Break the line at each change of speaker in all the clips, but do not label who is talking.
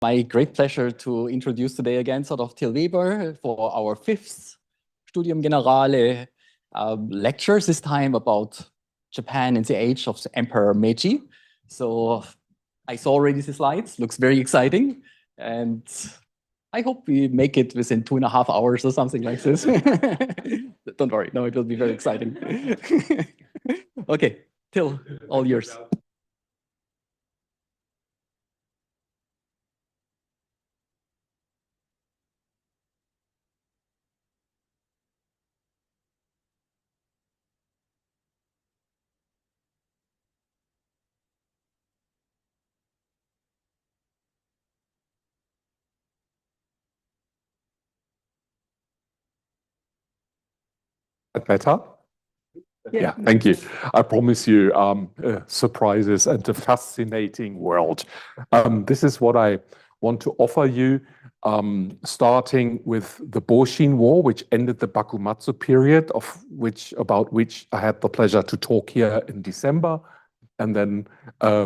My great pleasure to introduce today again sort of Till Weber for our fifth Studium Generale lectures, this time about Japan in the age of the Emperor Meiji. So I saw already the slides, looks very exciting. And I hope we make it within 2.5 hours or something like this. Don't worry, no, it will be very exciting. Okay, Till, all yours.
Better? Yeah, thank you. I promise you surprises and a fascinating world. This is what I want to offer you, starting with the Boshin War, which ended the Bakumatsu period, about which I had the pleasure to talk here in December. And then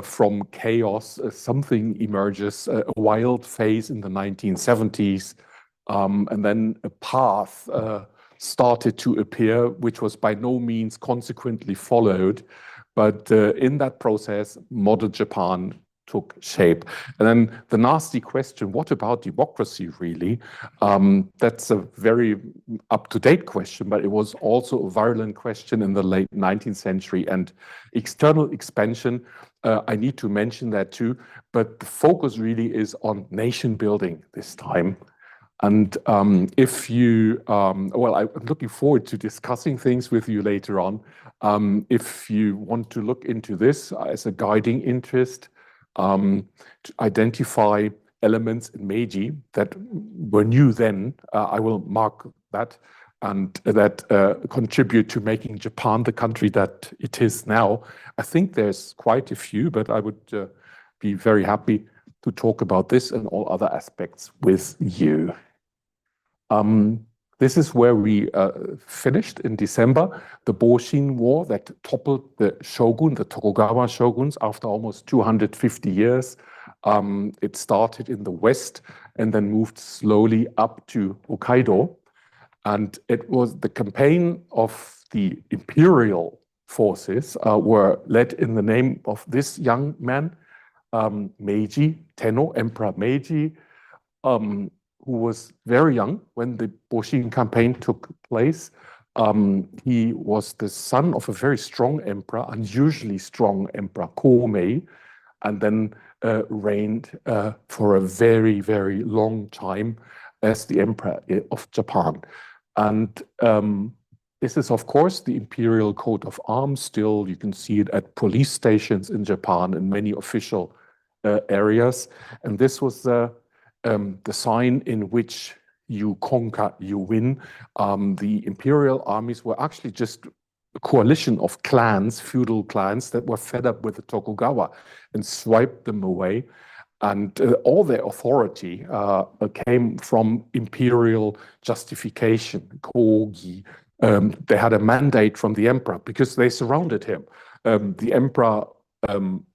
from chaos, something emerges, a wild phase in the 1970s, and then a path started to appear, which was by no means consequently followed. But in that process, modern Japan took shape. And then the nasty question, what about democracy really? That's a very up-to-date question, but it was also a virulent question in the late 19th century. And external expansion, I need to mention that too, but the focus really is on nation building this time. And if you, well, I'm looking forward to discussing things with you later on. If you want to look into this as a guiding interest, to identify elements in Meiji that were new then, I will mark that, and that contribute to making Japan the country that it is now. I think there's quite a few, but I would be very happy to talk about this and all other aspects with you. This is where we finished in December, the Boshin War that toppled the shogun, the Tokugawa shoguns, after almost 250 years. It started in the west and then moved slowly up to Hokkaido. And it was the campaign of the imperial forces were led in the name of this young man, Meiji, Tenno, Emperor Meiji, who was very young when the Boshin campaign took place. He was the son of a very strong emperor, unusually strong emperor, Komei, and then reigned for a very, very long time as the emperor of Japan. And this is, of course, the imperial coat of arms still. You can see it at police stations in Japan and many official areas. And this was the sign in which you conquer, you win. The imperial armies were actually just a coalition of clans, feudal clans, that were fed up with the Tokugawa and swiped them away. And all their authority came from imperial justification, kogi. They had a mandate from the emperor because they surrounded him. The emperor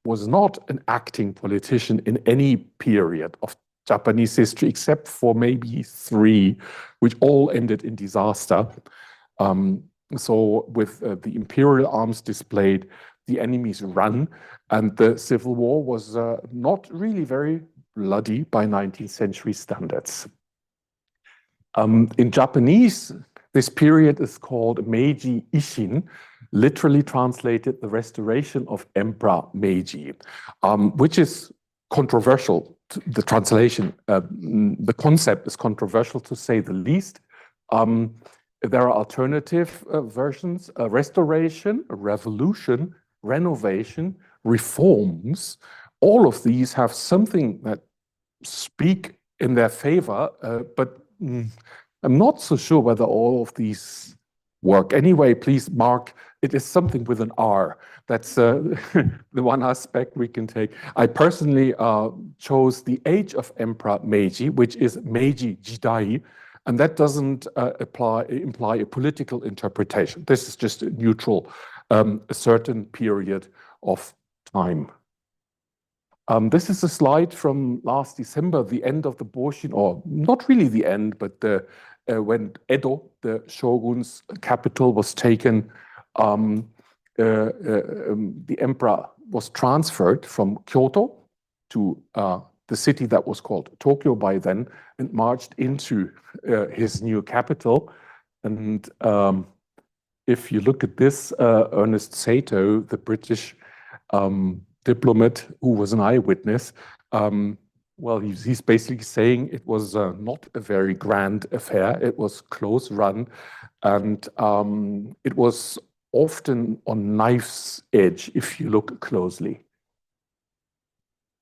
was not an acting politician in any period of Japanese history, except for maybe 3, which all ended in disaster. So with the imperial arms displayed, the enemies ran, and the civil war was not really very bloody by 19th century standards. In Japanese, this period is called Meiji Ishin, literally translated the restoration of Emperor Meiji, which is controversial. The translation, the concept is controversial to say the least. There are alternative versions: restoration, revolution, renovation, reforms. All of these have something that speak in their favor, but I'm not so sure whether all of these work. Anyway, please mark it is something with an R. That's the one aspect we can take. I personally chose the age of Emperor Meiji, which is Meiji Jidai, and that doesn't imply a political interpretation. This is just a neutral, a certain period of time. This is a slide from last December, the end of the Boshin, or not really the end, but when Edo, the shogun's capital, was taken, the emperor was transferred from Kyoto to the city that was called Tokyo by then, and marched into his new capital. And if you look at this, Ernest Sato, the British diplomat who was an eyewitness, well, he's basically saying it was not a very grand affair. It was close run, and it was often on knife's edge if you look closely.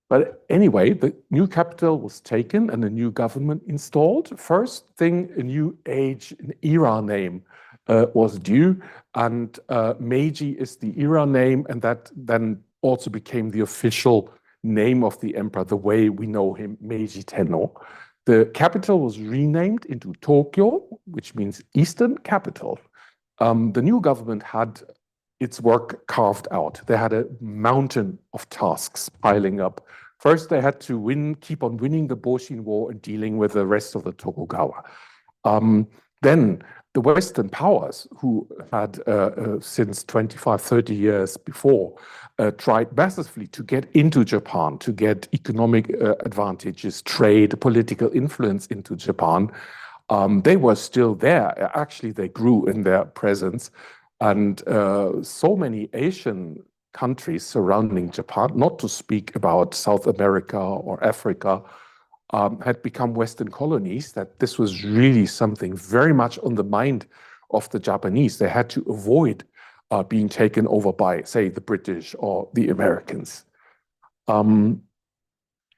But anyway, the new capital was taken and a new government installed. First thing, a new age, an era name was due, and Meiji is the era name, and that then also became the official name of the emperor, the way we know him, Meiji Tenno. The capital was renamed into Tokyo, which means Eastern Capital. The new government had its work carved out. They had a mountain of tasks piling up. First, they had to keep on winning the Boshin War and dealing with the rest of the Tokugawa. Then the Western powers, who had since 25, 30 years before, tried massively to get into Japan, to get economic advantages, trade, political influence into Japan. They were still there. Actually, they grew in their presence. And so many Asian countries surrounding Japan, not to speak about South America or Africa, had become Western colonies, that this was really something very much on the mind of the Japanese. They had to avoid being taken over by, say, the British or the Americans. A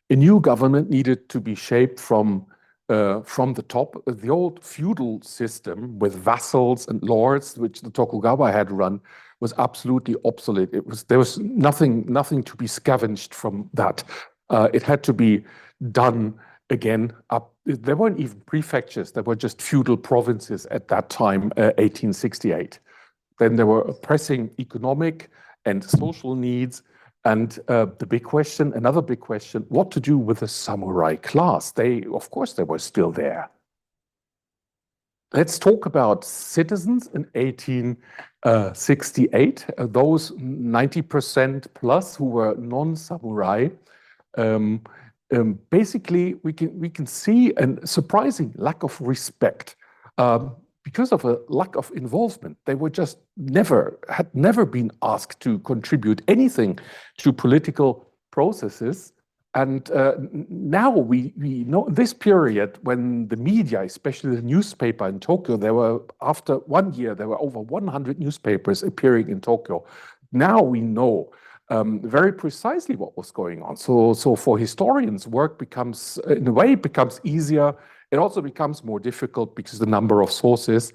new government needed to be shaped from the top. The old feudal system with vassals and lords, which the Tokugawa had run, was absolutely obsolete. There was nothing to be scavenged from that. It had to be done again up. There weren't even prefectures. There were just feudal provinces at that time, 1868. Then there were pressing economic and social needs. And the big question, another big question, what to do with the samurai class? Of course, they were still there. Let's talk about citizens in 1868. Those 90% plus who were non-samurai. Basically, we can see a surprising lack of respect because of a lack of involvement. They were just had never been asked to contribute anything to political processes. And now we know this period when the media, especially the newspaper in Tokyo, after 1 year, there were over 100 newspapers appearing in Tokyo. Now we know very precisely what was going on. So for historians, work becomes, in a way, easier. It also becomes more difficult because the number of sources,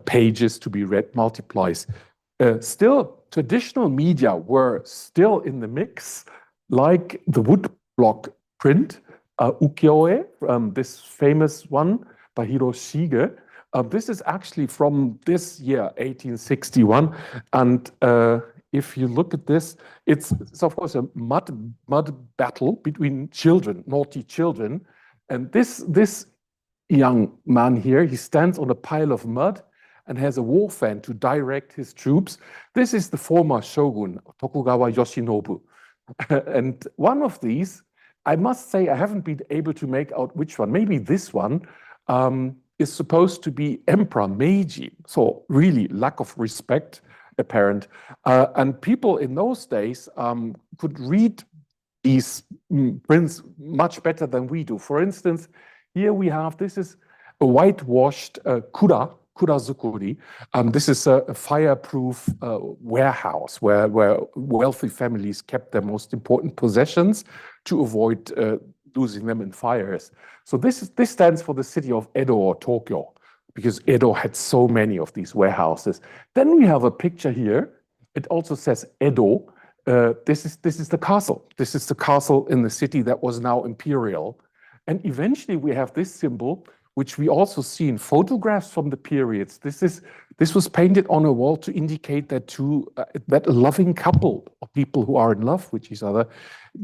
pages to be read multiplies. Still, traditional media were still in the mix, like the woodblock print, ukiyo-e, this famous one by Hiroshige. This is actually from this year, 1861, and if you look at this, it's of course a mud battle between children, naughty children, and this young man here, he stands on a pile of mud and has a war fan to direct his troops. This is the former shogun, Tokugawa Yoshinobu. And one of these, I must say, I haven't been able to make out which one. Maybe this one is supposed to be Emperor Meiji. So really lack of respect apparent. And people in those days could read these prints much better than we do. For instance, here we have, this is a whitewashed kurazukuri. This is a fireproof warehouse where wealthy families kept their most important possessions to avoid losing them in fires. So this stands for the city of Edo or Tokyo, because Edo had so many of these warehouses. Then we have a picture here. It also says Edo. This is the castle. This is the castle in the city that was now imperial. And eventually we have this symbol, which we also see in photographs from the periods. This is This was painted on a wall to indicate that that a loving couple of people who are in love with each other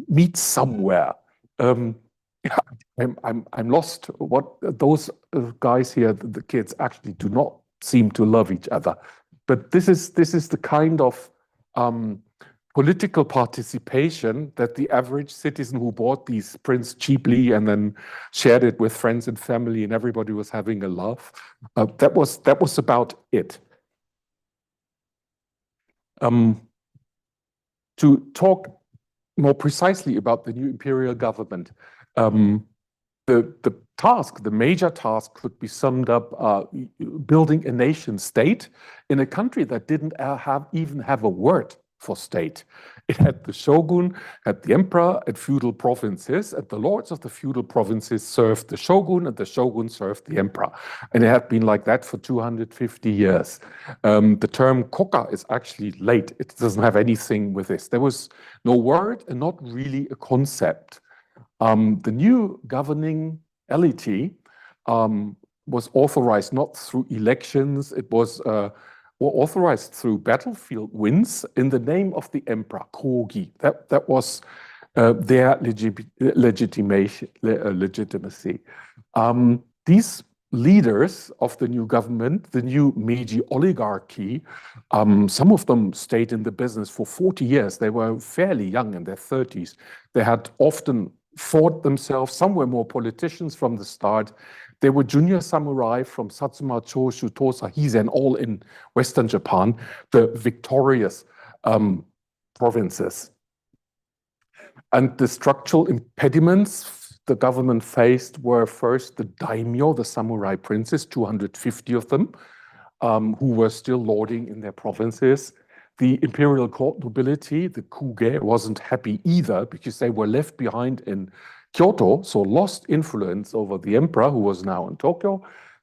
meet somewhere. I'm lost. What those guys here, the kids, actually do not seem to love each other. But this is the kind of political participation that the average citizen who bought these prints cheaply and then shared it with friends and family, and everybody was having a laugh. That was about it. To talk more precisely about the new imperial government, the major task could be summed up building a nation state in a country that didn't even have a word for state. It had the shogun, had the emperor, and feudal provinces, and the lords of the feudal provinces served the shogun, and the shogun served the emperor. And it had been like that for 250 years. The term koka is actually late. It doesn't have anything with this. There was no word and not really a concept. The new governing elite was authorized not through elections. It was authorized through battlefield wins in the name of the emperor, Kogi. That was their legitimacy. These leaders of the new government, the new Meiji oligarchy, some of them stayed in the business for 40 years. They were fairly young, in their 30s. They had often fought themselves. Some were more politicians from the start. They were junior samurai from Satsuma, Choshu, Tosa, Hizen, all in Western Japan, the victorious provinces. And the structural impediments the government faced were first the daimyo, the samurai princes, 250 of them, who were still lording in their provinces. The imperial court nobility, the kuge, wasn't happy either because they were left behind in Kyoto, so lost influence over the emperor, who was now in Tokyo.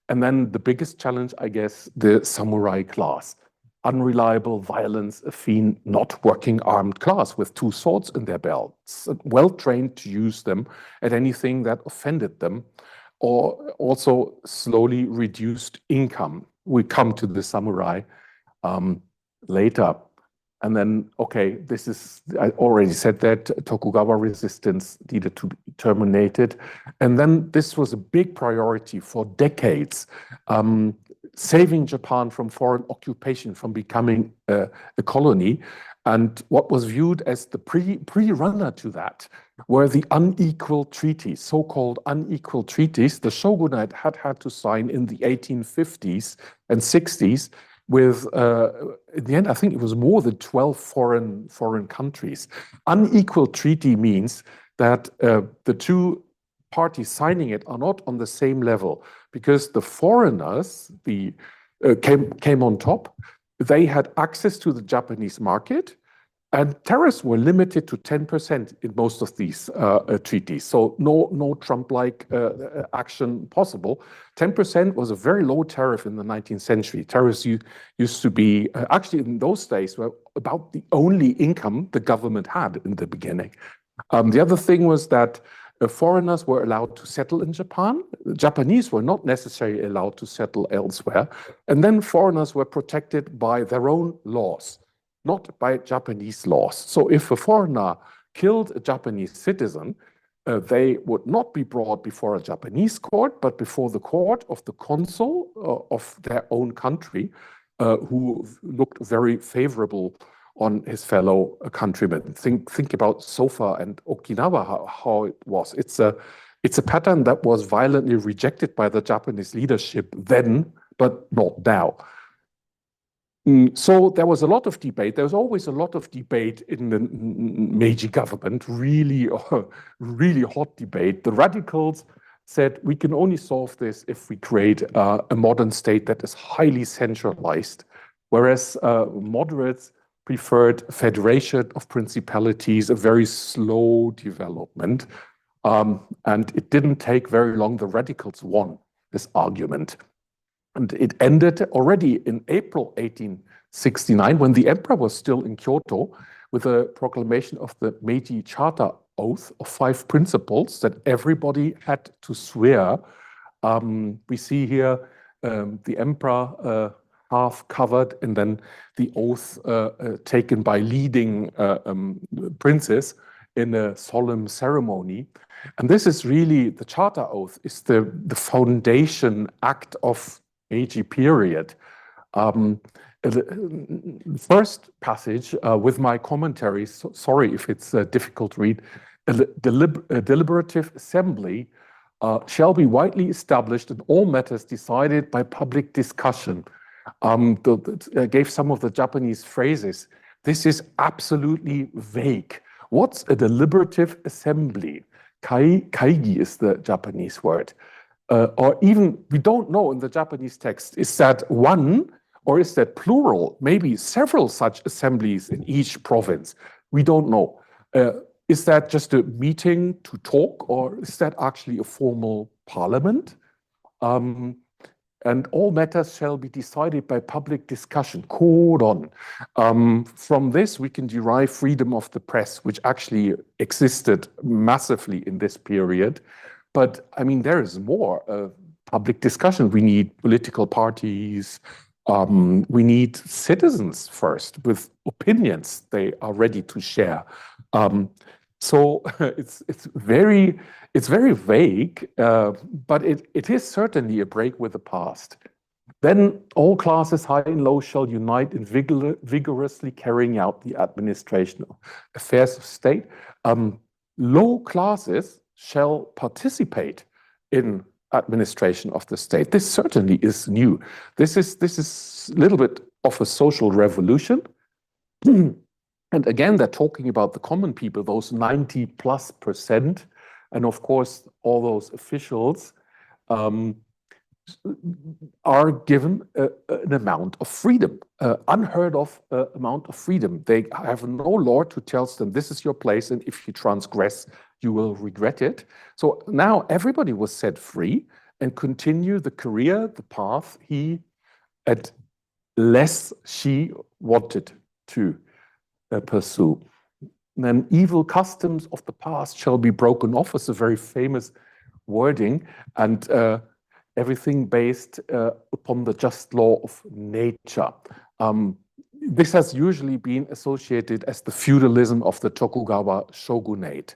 And then the biggest challenge, I guess, the samurai class. Unreliable, violence-affine, not working armed class with 2 swords in their belts, well trained to use them at anything that offended them, or also slowly reduced income. We come to the samurai later. And then, okay, I already said that Tokugawa resistance needed to be terminated. And then this was a big priority for decades, saving Japan from foreign occupation, from becoming a colony. And what was viewed as the pre-runner to that were the unequal treaties, so-called unequal treaties the shogunate had to sign in the 1850s and 60s with, in the end, I think it was more than 12 foreign countries. Unequal treaty means that the two parties signing it are not on the same level, because the foreigners came on top. They had access to the Japanese market, and tariffs were limited to 10% in most of these treaties. So no Trump-like action possible. 10% was a very low tariff in the 19th century. Tariffs used to be, actually in those days, were about the only income the government had in the beginning. The other thing was that foreigners were allowed to settle in Japan. The Japanese were not necessarily allowed to settle elsewhere. And then foreigners were protected by their own laws, not by Japanese laws. So if a foreigner killed a Japanese citizen, they would not be brought before a Japanese court, but before the court of the consul of their own country, who looked very favorable on his fellow countrymen. Think about Sofa and Okinawa, how it was. It's a pattern that was violently rejected by the Japanese leadership then, but not now. So there was a lot of debate. There was always a lot of debate in the Meiji government, really hot debate. The radicals said, we can only solve this if we create a modern state that is highly centralized, whereas moderates preferred federation of principalities, a very slow development. And it didn't take very long. The radicals won this argument. And it ended already in April 1869, when the emperor was still in Kyoto, with a proclamation of the Meiji Charter Oath of 5 principles that everybody had to swear. We see here the emperor half covered, and then the oath taken by leading princes in a solemn ceremony. And this is really, the Charter Oath is the foundation act of Meiji period. The first passage with my commentary, sorry if it's a difficult read, a deliberative assembly shall be widely established in all matters decided by public discussion. Gave some of the Japanese phrases. This is absolutely vague. What's a deliberative assembly? Kaigi is the Japanese word. Or even, we don't know in the Japanese text, is that one or is that plural? Maybe several such assemblies in each province. We don't know. Is that just a meeting to talk, or is that actually a formal parliament? And all matters shall be decided by public discussion. Koron. From this, we can derive freedom of the press, which actually existed massively in this period. But I mean, there is more public discussion. We need political parties. We need citizens first with opinions they are ready to share. So it's very vague, but it is certainly a break with the past. Then all classes, high and low, shall unite in vigorously carrying out the administration of affairs of state. Low classes shall participate in administration of the state. This certainly is new. This is a little bit of a social revolution. And again, they're talking about the common people, those 90+%. And of course, all those officials are given an amount of freedom, unheard of amount of freedom. They have no law to tell them this is your place, and if you transgress, you will regret it. So now everybody was set free and continue the career, the path he, at less she wanted to pursue. And then evil customs of the past shall be broken off is a very famous wording, and everything based upon the just law of nature. This has usually been associated as the feudalism of the Tokugawa shogunate.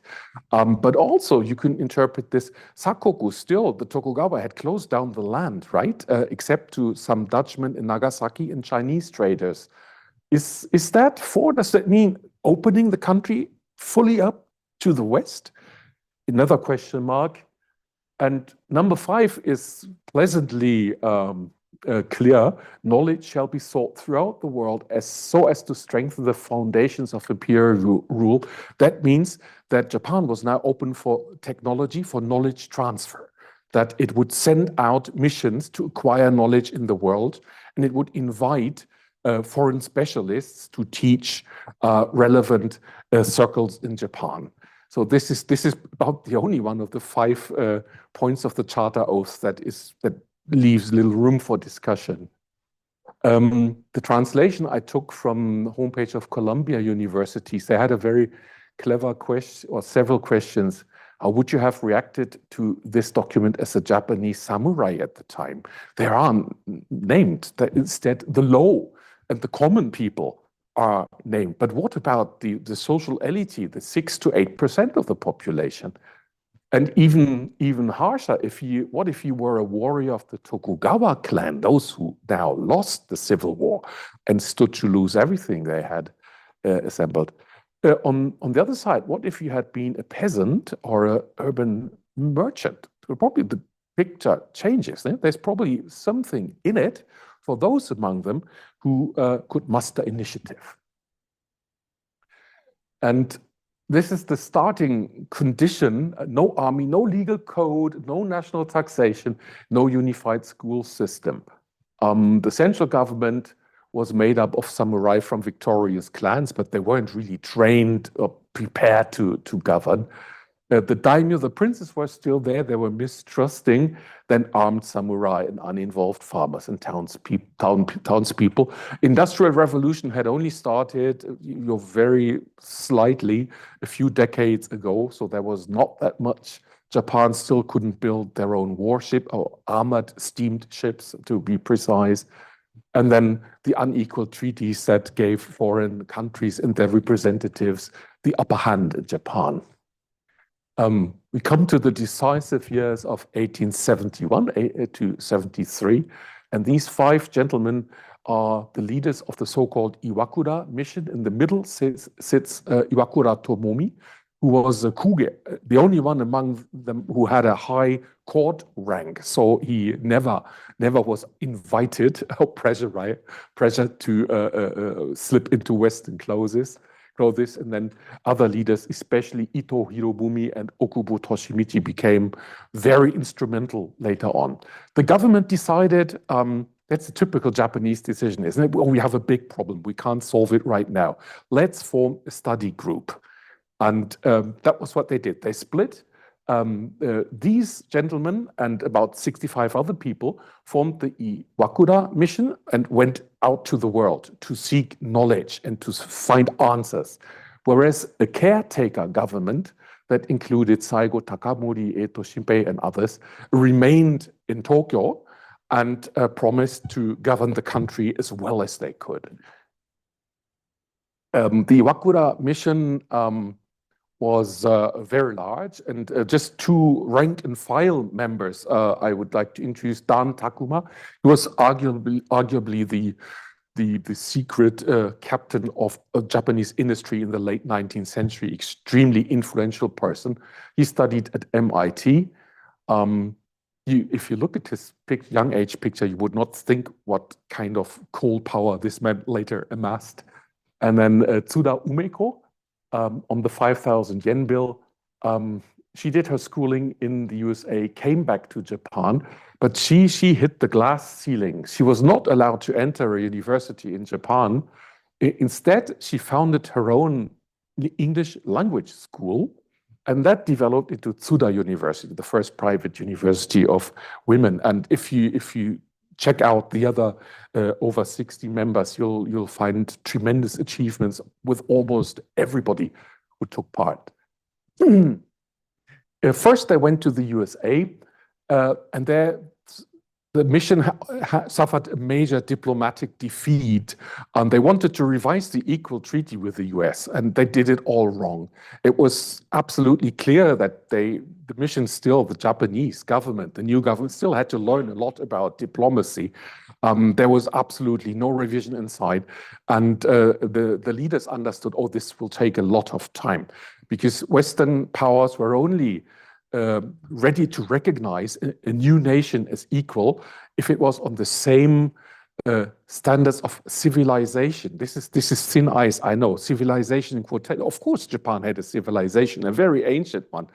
But also you can interpret this, Sakoku, still the Tokugawa had closed down the land, right? Except to some Dutchmen in Nagasaki and Chinese traders. Is that does that mean opening the country fully up to the West? Another question mark. And number 5 is pleasantly clear. Knowledge shall be sought throughout the world so as to strengthen the foundations of imperial rule. That means that Japan was now open for technology, for knowledge transfer, that it would send out missions to acquire knowledge in the world, and it would invite foreign specialists to teach relevant circles in Japan. So this is about the only one of the 5 points of the Charter Oath that leaves little room for discussion. The translation I took from the homepage of Columbia University, they had a very clever question, or several questions. How would you have reacted to this document as a Japanese samurai at the time? They are named. Instead, the low and the common people are named. But what about the social elite, the 6 to 8% of the population? And even harsher, what if you were a warrior of the Tokugawa clan, those who now lost the civil war and stood to lose everything they had assembled? On the other side, what if you had been a peasant or an urban merchant? Probably the picture changes. There's probably something in it for those among them who could muster initiative. And this is the starting condition: no army, no legal code, no national taxation, no unified school system. The central government was made up of samurai from victorious clans, but they weren't really trained or prepared to govern. The daimyo, the princes, were still there. They were mistrusting then armed samurai and uninvolved farmers and townspeople. Industrial revolution had only started very slightly a few decades ago, so there was not that much. Japan still couldn't build their own warship or armored steamed ships, to be precise. and then the unequal treaties that gave foreign countries and their representatives the upper hand in Japan. We come to the decisive years of 1871 to 73, and these 5 gentlemen are the leaders of the so-called Iwakura mission. In the middle sits Iwakura Tomomi, who was a kuge, the only one among them who had a high court rank. So he never was invited or pressured to slip into Western clothes. And then other leaders, especially Ito Hirobumi and Okubo Toshimichi, became very instrumental later on. The government decided, that's a typical Japanese decision, isn't it? Well, we have a big problem. We can't solve it right now. Let's form a study group. And that was what they did. They split. These gentlemen and about 65 other people formed the Iwakura mission and went out to the world to seek knowledge and to find answers. Whereas a caretaker government that included Saigo Takamori, Eto Shinpei, and others remained in Tokyo and promised to govern the country as well as they could. The Iwakura mission was very large, and just 2 rank and file members I would like to introduce. Dan Takuma, who was arguably the secret captain of Japanese industry in the late 19th century, extremely influential person. He studied at MIT. If you look at his young age picture, you would not think what kind of cold power this man later amassed. And then Tsuda Umeko, on the 5,000 yen bill. She did her schooling in the USA, came back to Japan, but she hit the glass ceiling. She was not allowed to enter a university in Japan. Instead, she founded her own English language school, and that developed into Tsuda University, the first private university of women. And if you check out the other over 60 members, you'll find tremendous achievements with almost everybody who took part. First, they went to the USA, and there the mission suffered a major diplomatic defeat. They wanted to revise the equal treaty with the US, and they did it all wrong. It was absolutely clear that the mission still, the Japanese government, the new government, still had to learn a lot about diplomacy. There was absolutely no revision inside, and the leaders understood, oh, this will take a lot of time, because Western powers were only ready to recognize a new nation as equal if it was on the same standards of civilization. This is thin ice, I know. Civilization in quotation. Of course, Japan had a civilization, a very ancient one.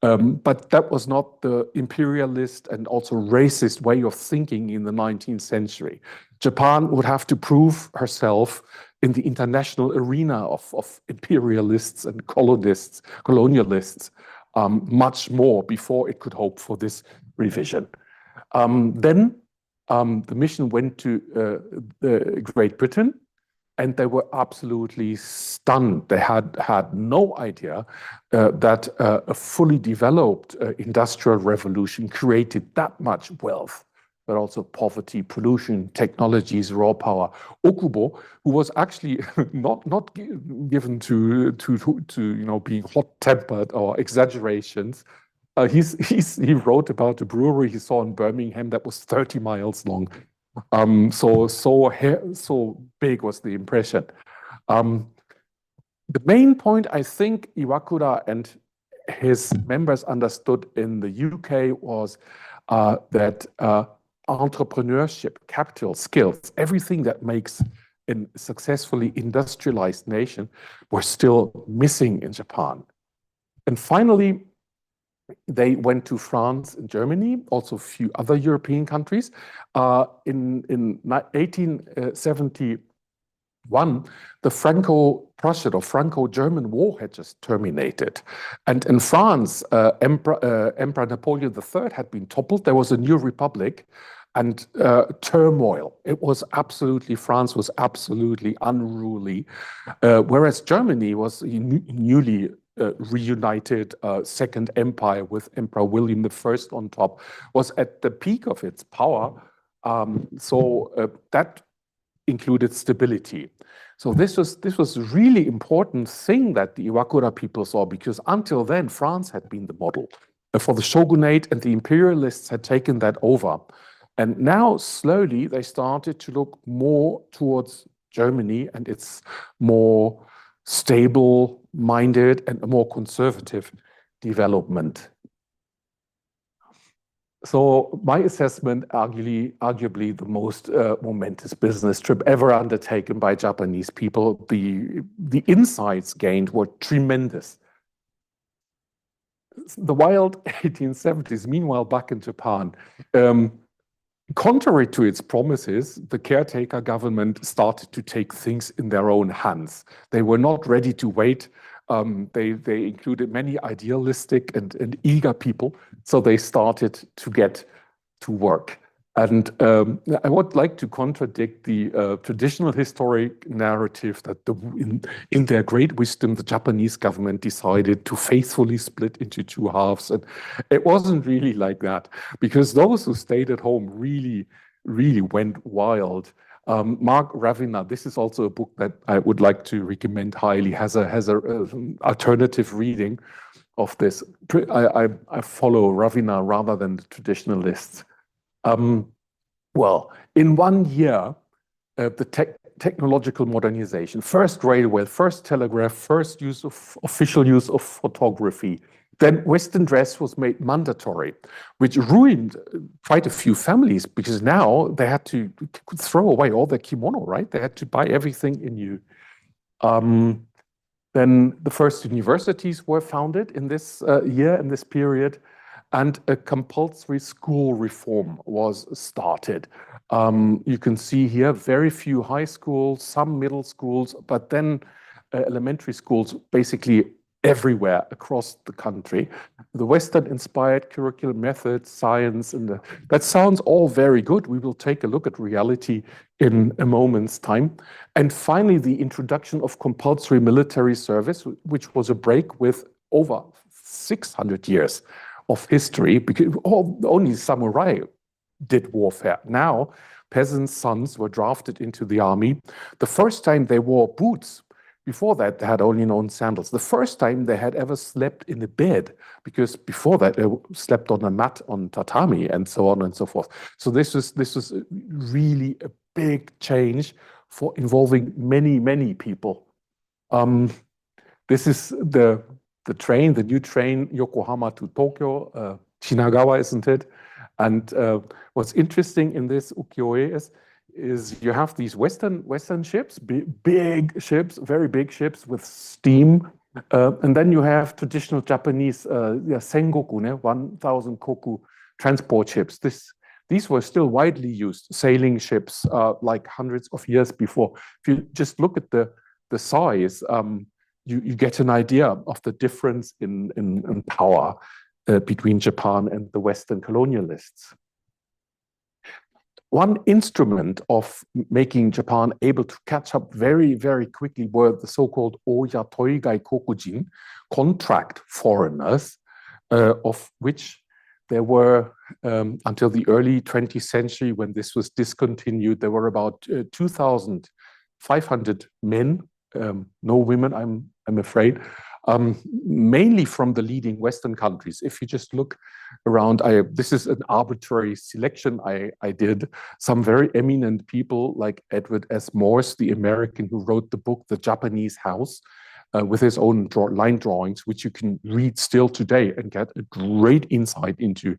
But that was not the imperialist and also racist way of thinking in the 19th century. Japan would have to prove herself in the international arena of imperialists and colonialists much more before it could hope for this revision. Then the mission went to Great Britain, and they were absolutely stunned. They had no idea that a fully developed industrial revolution created that much wealth, but also poverty, pollution, technologies, raw power. Okubo, who was actually not given to being hot-tempered or exaggerations, he wrote about a brewery he saw in Birmingham that was 30 miles long. So big was the impression. The main point I think Iwakura and his members understood in the UK was that entrepreneurship, capital, skills, everything that makes a successfully industrialized nation were still missing in Japan. And finally, they went to France and Germany, also a few other European countries. In 1871, the Franco-Prussian or Franco-German War had just terminated. And in France, Emperor Napoleon III had been toppled. There was a new republic and turmoil. France was absolutely unruly, whereas Germany was newly reunited Second Empire with Emperor William I on top, was at the peak of its power. So that included stability. So this was really important thing that the Iwakura people saw, because until then France had been the model for the shogunate, and the imperialists had taken that over. And now slowly they started to look more towards Germany and its more stable-minded and more conservative development. So my assessment, arguably the most momentous business trip ever undertaken by Japanese people. The insights gained were tremendous. The wild 1870s, meanwhile, back in Japan, contrary to its promises, the caretaker government started to take things in their own hands. They were not ready to wait. They included many idealistic and eager people, so they started to get to work. And I would like to contradict the traditional historic narrative that in their great wisdom, the Japanese government decided to faithfully split into two halves. And it wasn't really like that, because those who stayed at home really, really went wild. Mark Ravenna, this is also a book that I would like to recommend highly, has a alternative reading of this. I follow Ravenna rather than the traditionalists. Well, in 1 year, the technological modernization, first railway, first telegraph, first official use of photography, then Western dress was made mandatory, which ruined quite a few families, because now they had to throw away all their kimono, right? They had to buy everything in new. Then the first universities were founded in this year, in this period, and a compulsory school reform was started. You can see here very few high schools, some middle schools, but then elementary schools basically everywhere across the country. The Western-inspired curriculum methods, science, and that sounds all very good. We will take a look at reality in a moment's time. And finally, the introduction of compulsory military service, which was a break with over 600 years of history, because only samurai did warfare. Now, peasants' sons were drafted into the army. The first time they wore boots. Before that, they had only known sandals. The first time they had ever slept in a bed, because before that, they slept on a mat on tatami and so on and so forth. So this was really a big change for involving many, many people. This is the train, the new train, Yokohama to Tokyo, Shinagawa, isn't it? And what's interesting in this ukiyo-e is you have these Western ships, big ships, very big ships with steam. And then you have traditional Japanese sengoku, 1,000 koku transport ships. These were still widely used, sailing ships like hundreds of years before. If you just look at the size, you get an idea of the difference in power between Japan and the Western colonialists. One instrument of making Japan able to catch up very, very quickly were the so-called Oya Toigai Kokujin, contract foreigners, of which there were, until the early 20th century, when this was discontinued, there were about 2,500 men, no women, I'm afraid, mainly from the leading Western countries. If you just look around, this is an arbitrary selection I did. Some very eminent people like Edward S. Morse, the American who wrote the book, The Japanese House, with his own line drawings, which you can read still today and get a great insight into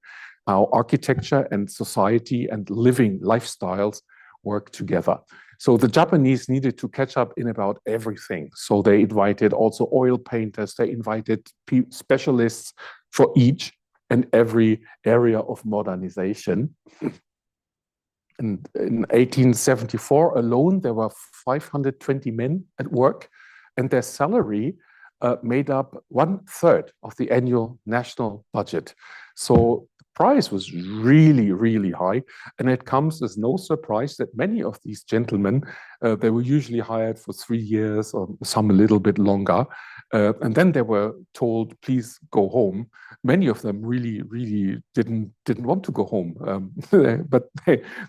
how architecture and society and living lifestyles work together. So the Japanese needed to catch up in about everything. So they invited also oil painters, they invited specialists for each and every area of modernization. And in 1874 alone, there were 520 men at work, and their salary made up 1/3 of the annual national budget. So price was really, really high. And it comes as no surprise that many of these gentlemen, they were usually hired for 3 years or some a little bit longer. And then they were told, please go home. Many of them really didn't want to go home, but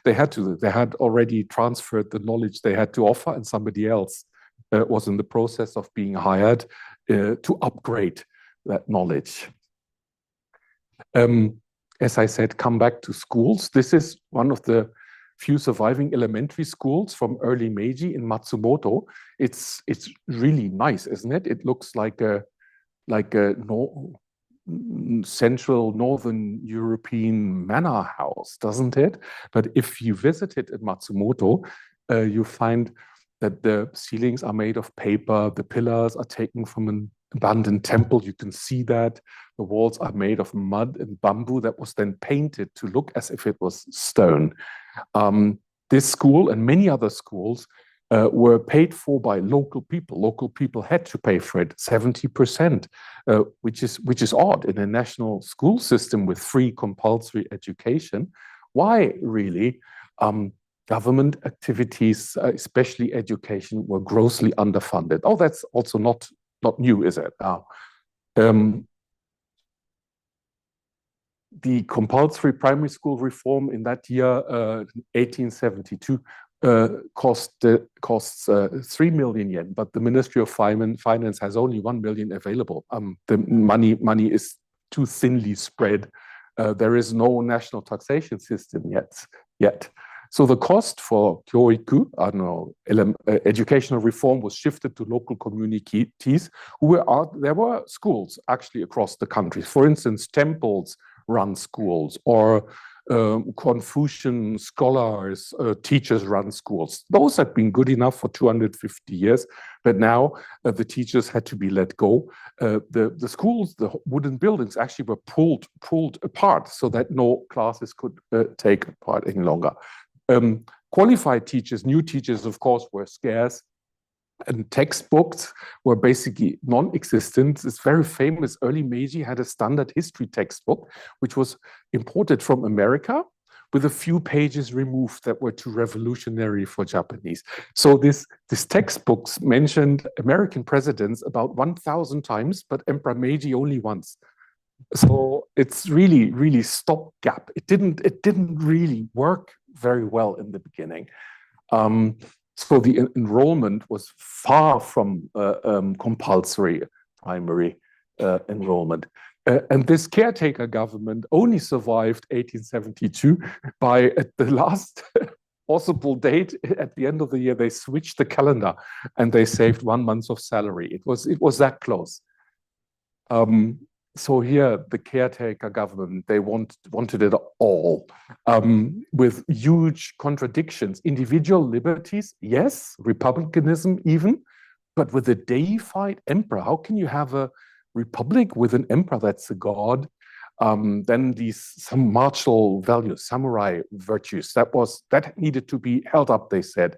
they had to. They had already transferred the knowledge they had to offer, and somebody else was in the process of being hired to upgrade that knowledge. As I said, come back to schools. This is one of the few surviving elementary schools from early Meiji in Matsumoto. It's really nice, isn't it? It looks like a Central Northern European manor house, doesn't it? But if you visit it in Matsumoto, you find that the ceilings are made of paper, the pillars are taken from an abandoned temple. You can see that. The walls are made of mud and bamboo that was then painted to look as if it was stone. This school and many other schools were paid for by local people. Local people had to pay for it, 70%, which is odd in a national school system with free compulsory education. Why really? Government activities, especially education, were grossly underfunded. Oh, that's also not new, is it? The compulsory primary school reform in that year, 1872, costs 3 million yen, but the Ministry of Finance has only 1 million available. The money is too thinly spread. There is no national taxation system yet. So the cost for kyoiku, educational reform, was shifted to local communities there were schools actually across the country. For instance, temples run schools, or Confucian scholars, teachers run schools. Those had been good enough for 250 years, but now the teachers had to be let go. The schools, the wooden buildings actually were pulled apart so that no classes could take part any longer. Qualified teachers, new teachers, of course, were scarce, and textbooks were basically non-existent. It's very famous. Early Meiji had a standard history textbook, which was imported from America with a few pages removed that were too revolutionary for Japanese. So this textbooks mentioned American presidents about 1,000 times, but Emperor Meiji only once. So it's really stopgap. It didn't really work very well in the beginning. So the enrollment was far from compulsory primary enrollment. And this caretaker government only survived 1872 by, at the last possible date, at the end of the year, they switched the calendar and they saved 1 month of salary. It was that close. So here, the caretaker government, they wanted it all, with huge contradictions. Individual liberties, yes, republicanism even, but with a deified emperor. How can you have a republic with an emperor that's a god? Then some martial values, samurai virtues, that needed to be held up, they said.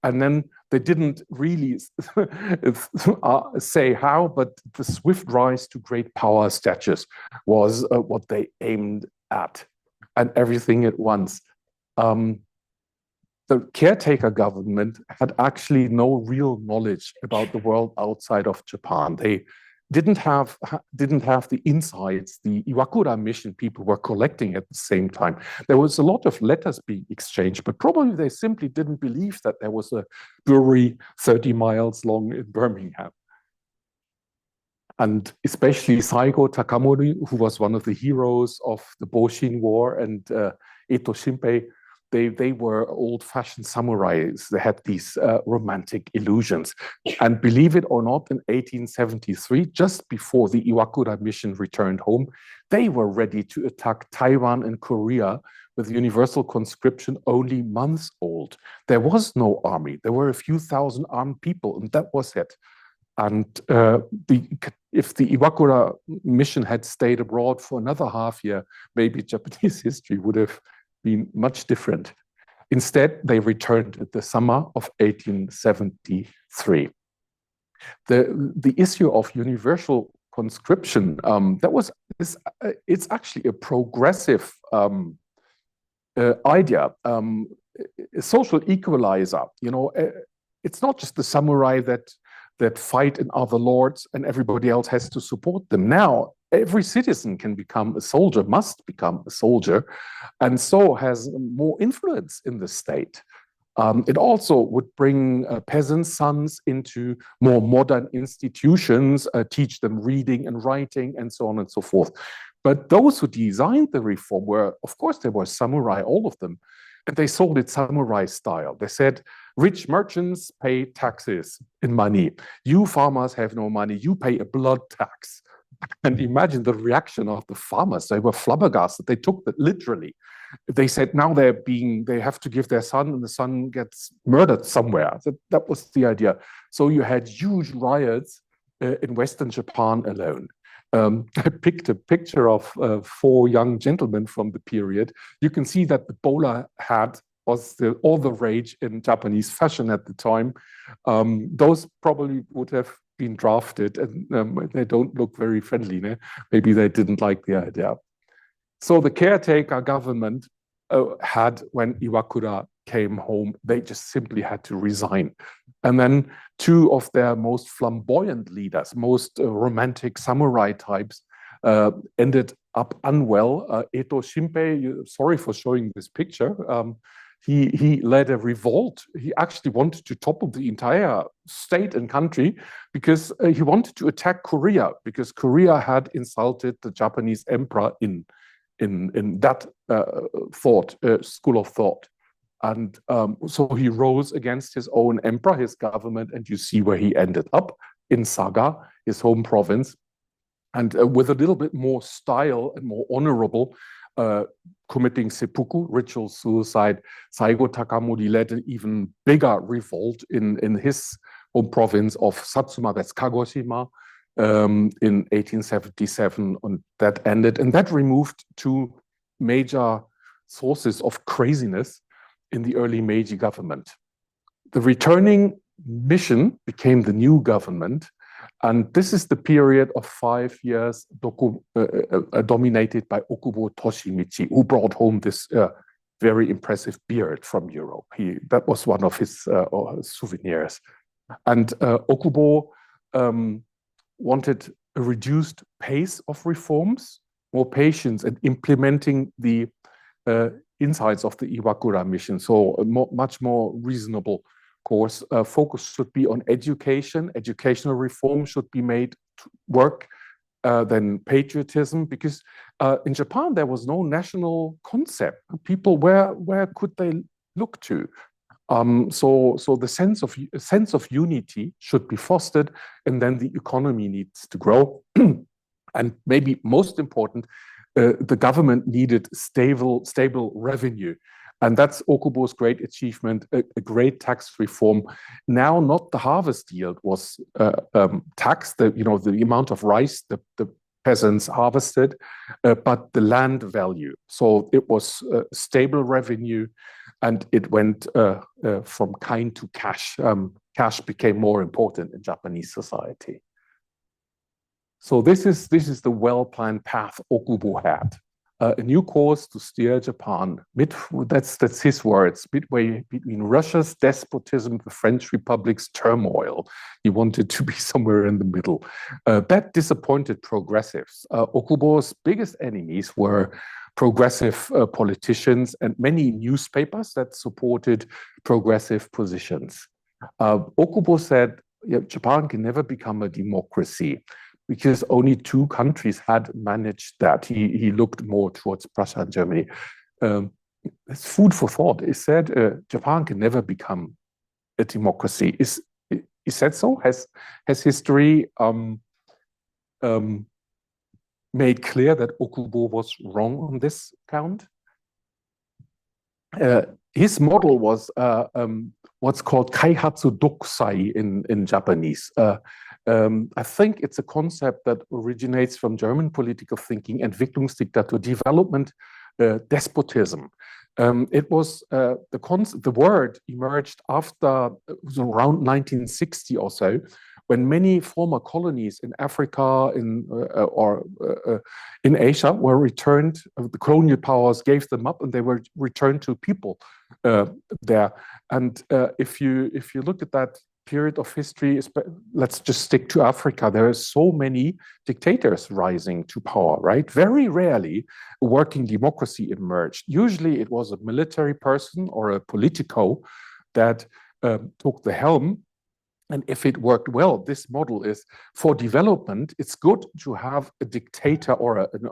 And then they didn't really say how, but the swift rise to great power status was what they aimed at, and everything at once. The caretaker government had actually no real knowledge about the world outside of Japan. They didn't have the insights the Iwakura mission people were collecting at the same time. There was a lot of letters being exchanged, but probably they simply didn't believe that there was a brewery 30 miles long in Birmingham. And especially Saigo Takamori, who was one of the heroes of the Boshin War, and Eto Shinpei, they were old-fashioned samurais. They had these romantic illusions. And believe it or not, in 1873, just before the Iwakura mission returned home, they were ready to attack Taiwan and Korea with universal conscription only months old. There was no army. There were a few thousand armed people, and that was it. And if the Iwakura mission had stayed abroad for another half year, maybe Japanese history would have been much different. Instead, they returned in the summer of 1873. The issue of universal conscription, it's actually a progressive idea, a social equalizer. You know, it's not just the samurai that that fight in other lords and everybody else has to support them. Now, every citizen can become a soldier, must become a soldier, and so has more influence in the state. It also would bring peasant sons into more modern institutions, teach them reading and writing, and so on and so forth. But those who designed the reform were, of course, they were samurai, all of them, and they sold it samurai style. They said, rich merchants pay taxes in money. You farmers have no money. You pay a blood tax. And imagine the reaction of the farmers. They were flabbergasted. They took that literally. They said now they have to give their son, and the son gets murdered somewhere. That was the idea. So you had huge riots in Western Japan alone. I picked a picture of 4 young gentlemen from the period. You can see that the bowler hat was all the rage in Japanese fashion at the time. Those probably would have been drafted, and they don't look very friendly. No? Maybe they didn't like the idea. So the caretaker government had, when Iwakura came home, they just simply had to resign. And then 2 of their most flamboyant leaders, most romantic samurai types, ended up unwell. Eto Shinpei, sorry for showing this picture, he led a revolt. He actually wanted to topple the entire state and country because he wanted to attack Korea, because Korea had insulted the Japanese emperor in that school of thought. And so he rose against his own emperor, his government, and you see where he ended up, in Saga, his home province. And with a little bit more style and more honorable, committing seppuku, ritual suicide, Saigo Takamori led an even bigger revolt in his home province of Satsuma, that's Kagoshima, in 1877, and that ended. And that removed 2 major sources of craziness in the early Meiji government. The returning mission became the new government, and this is the period of 5 years dominated by Okubo Toshimichi, who brought home this very impressive beard from Europe. That was one of his souvenirs. And Okubo wanted a reduced pace of reforms, more patience, and implementing the insights of the Iwakura mission. So a much more reasonable course. Focus should be on education. Educational reform should be made to work than patriotism, because in Japan there was no national concept. People, where could they look to? So the sense of unity should be fostered, and then the economy needs to grow. And maybe most important, the government needed stable revenue. And that's Okubo's great achievement, a great tax reform. Now, not the harvest yield was taxed, the amount of rice the peasants harvested, but the land value. So it was stable revenue, and it went from kind to cash. Cash became more important in Japanese society. So this is the well-planned path Okubo had. A new course to steer Japan, that's his words, midway between Russia's despotism, the French Republic's turmoil. He wanted to be somewhere in the middle. That disappointed progressives. Okubo's biggest enemies were progressive politicians and many newspapers that supported progressive positions. Okubo said, Japan can never become a democracy, because only 2 countries had managed that. He looked more towards Prussia and Germany. It's food for thought. He said Japan can never become a democracy. He said so? Has history made clear that Okubo was wrong on this count? His model was what's called kaihatsu dokusai in Japanese. I think it's a concept that originates from German political thinking, Entwicklungsdiktatur, development despotism. It was the word emerged after around 1960 or so, when many former colonies in Africa or in Asia were returned. The colonial powers gave them up, and they were returned to people there. And if you look at that period of history, let's just stick to Africa. There are so many dictators rising to power, right? Very rarely a working democracy emerged. Usually it was a military person or a politico that took the helm. And if it worked well, this model is for development, it's good to have a dictator or an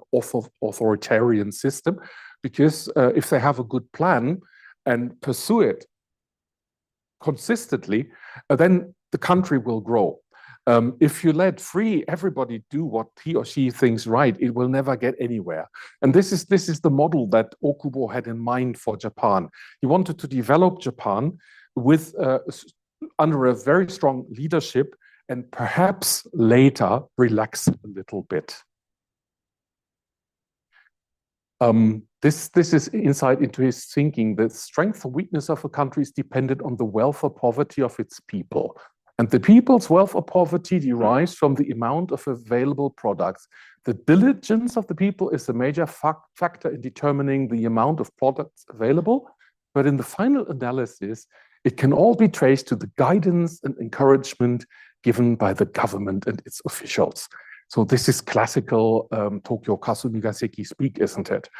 authoritarian system, because if they have a good plan and pursue it consistently, then the country will grow. If you let free everybody do what he or she thinks right, it will never get anywhere. And this is the model that Okubo had in mind for Japan. He wanted to develop Japan with under a very strong leadership, and perhaps later relax a little bit. This is insight into his thinking. The strength or weakness of a country is dependent on the wealth or poverty of its people. And the people's wealth or poverty derives from the amount of available products. The diligence of the people is a major factor in determining the amount of products available. But in the final analysis, it can all be traced to the guidance and encouragement given by the government and its officials. So this is classical Tokyo Kasumigaseki speak, isn't it?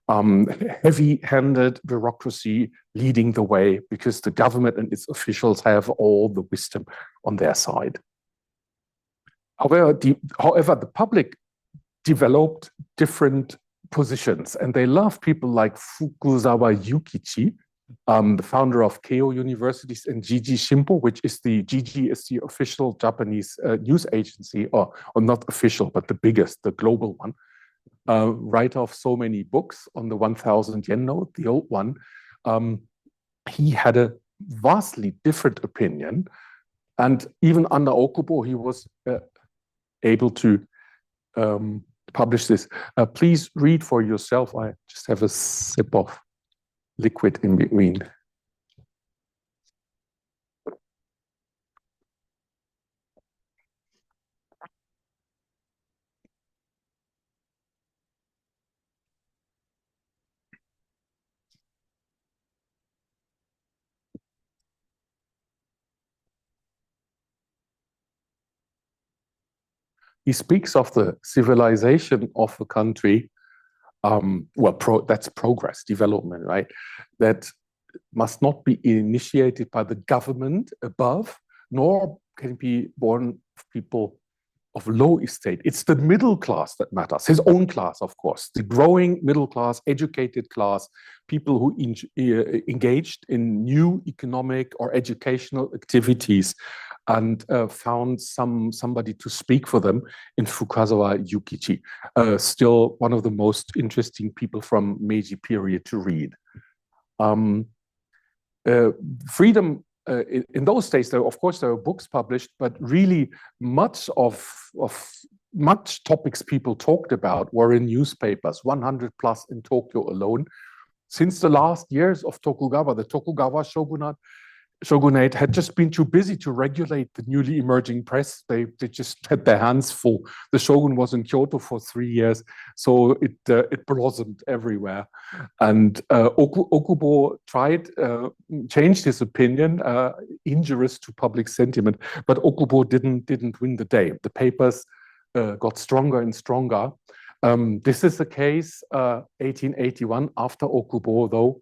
Heavy-handed bureaucracy leading the way, because the government and its officials have all the wisdom on their side. However, the public developed different positions, and they loved people like Fukuzawa Yukichi, the founder of Keio Universities, and Jiji Shimpo, which is the official Japanese news agency, or not official, but the biggest, the global one. Writer of so many books on the 1,000 yen note, the old one. He had a vastly different opinion, and even under Okubo, he was able to publish this. Please read for yourself. I just have a sip of liquid in between. He speaks of the civilization of a country. That's progress, development, right? That must not be initiated by the government above, nor can it be born of people of low estate. It's the middle class that matters, his own class, of course, the growing middle class, educated class, people who engaged in new economic or educational activities, and found somebody to speak for them in Fukuzawa Yukichi. Still one of the most interesting people from Meiji period to read. Freedom, in those days, of course, there were books published, but really much topics people talked about were in newspapers, 100 plus in Tokyo alone. Since the last years of Tokugawa, the Tokugawa shogunate had just been too busy to regulate the newly emerging press. They just had their hands full. The shogun was in Kyoto for 3 years, so it blossomed everywhere. And Okubo changed his opinion, injurious to public sentiment, but Okubo didn't win the day. The papers got stronger and stronger. This is the case 1881 after Okubo, though,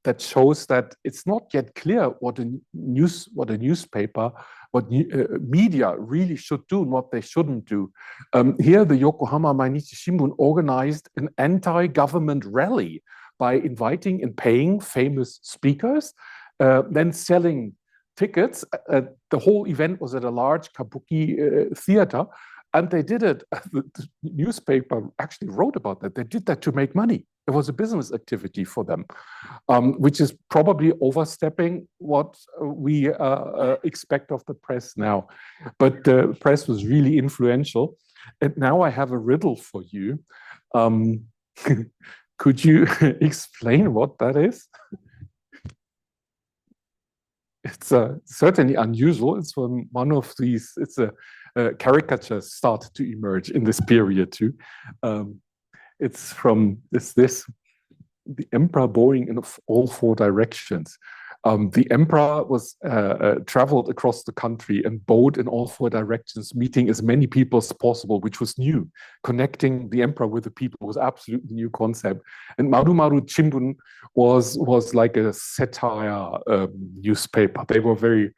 that shows that it's not yet clear what a newspaper, media really should do and what they shouldn't do. Here, the Yokohama Mainichi Shimbun organized an anti-government rally by inviting and paying famous speakers, then selling tickets. The whole event was at a large kabuki theater. And they did it, the newspaper actually wrote about that. They did that to make money. It was a business activity for them, which is probably overstepping what we expect of the press now. But the press was really influential. And now I have a riddle for you. Could you explain what that is? It's certainly unusual. It's from one of these, caricatures started to emerge in this period too. It's the emperor bowing in all 4 directions. The emperor was traveled across the country and bowed in all four directions, meeting as many people as possible, which was new. Connecting the emperor with the people was absolutely new concept. And Maru Maru Chimbun was like a satire newspaper. They were very,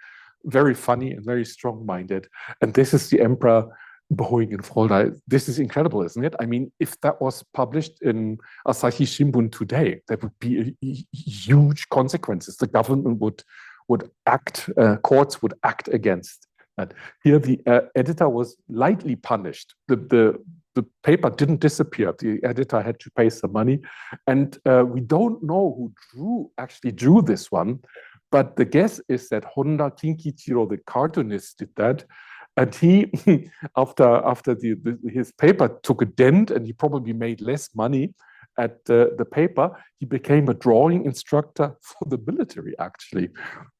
very funny and very strong-minded. And this is the emperor bowing in Florida. This is incredible, isn't it? I mean, if that was published in Asahi Shimbun today, there would be huge consequences. The government would act, courts would act against that. Here, the editor was lightly punished. The paper didn't disappear. The editor had to pay some money, and we don't know who actually drew this one, but the guess is that Honda Kinkichiro, the cartoonist, did that. And he, after his paper took a dent and he probably made less money at the paper, he became a drawing instructor for the military, actually.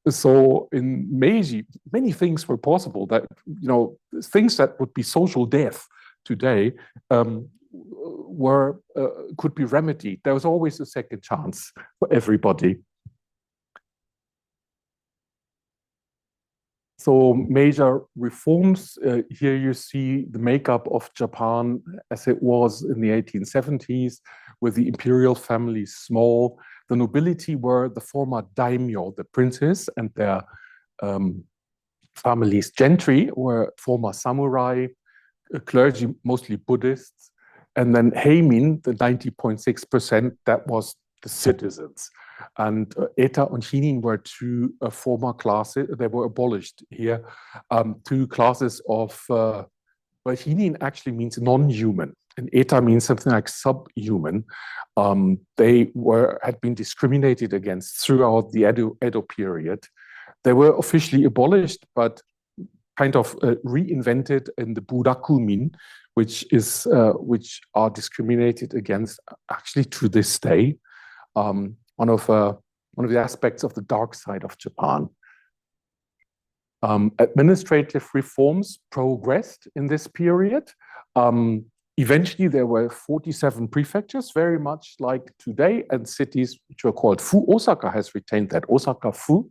So in Meiji, many things were possible that, things that would be social death today could be remedied. There was always a second chance for everybody. So major reforms, here you see the makeup of Japan as it was in the 1870s, with the imperial families small. The nobility were the former daimyo, the princes, and their families. Gentry were former samurai, clergy, mostly Buddhists. And then heimin, the 90.6%, that was the citizens. And Eta and Shinin were two former classes. They were abolished here. Two classes of, well, Shinin actually means non-human, and Eta means something like subhuman. They had been discriminated against throughout the Edo period. They were officially abolished, but kind of reinvented in the Burakumin, which are discriminated against actually to this day. One of the aspects of the dark side of Japan. Administrative reforms progressed in this period. Eventually, there were 47 prefectures, very much like today, and cities which were called Fu. Osaka has retained that, Osaka Fu.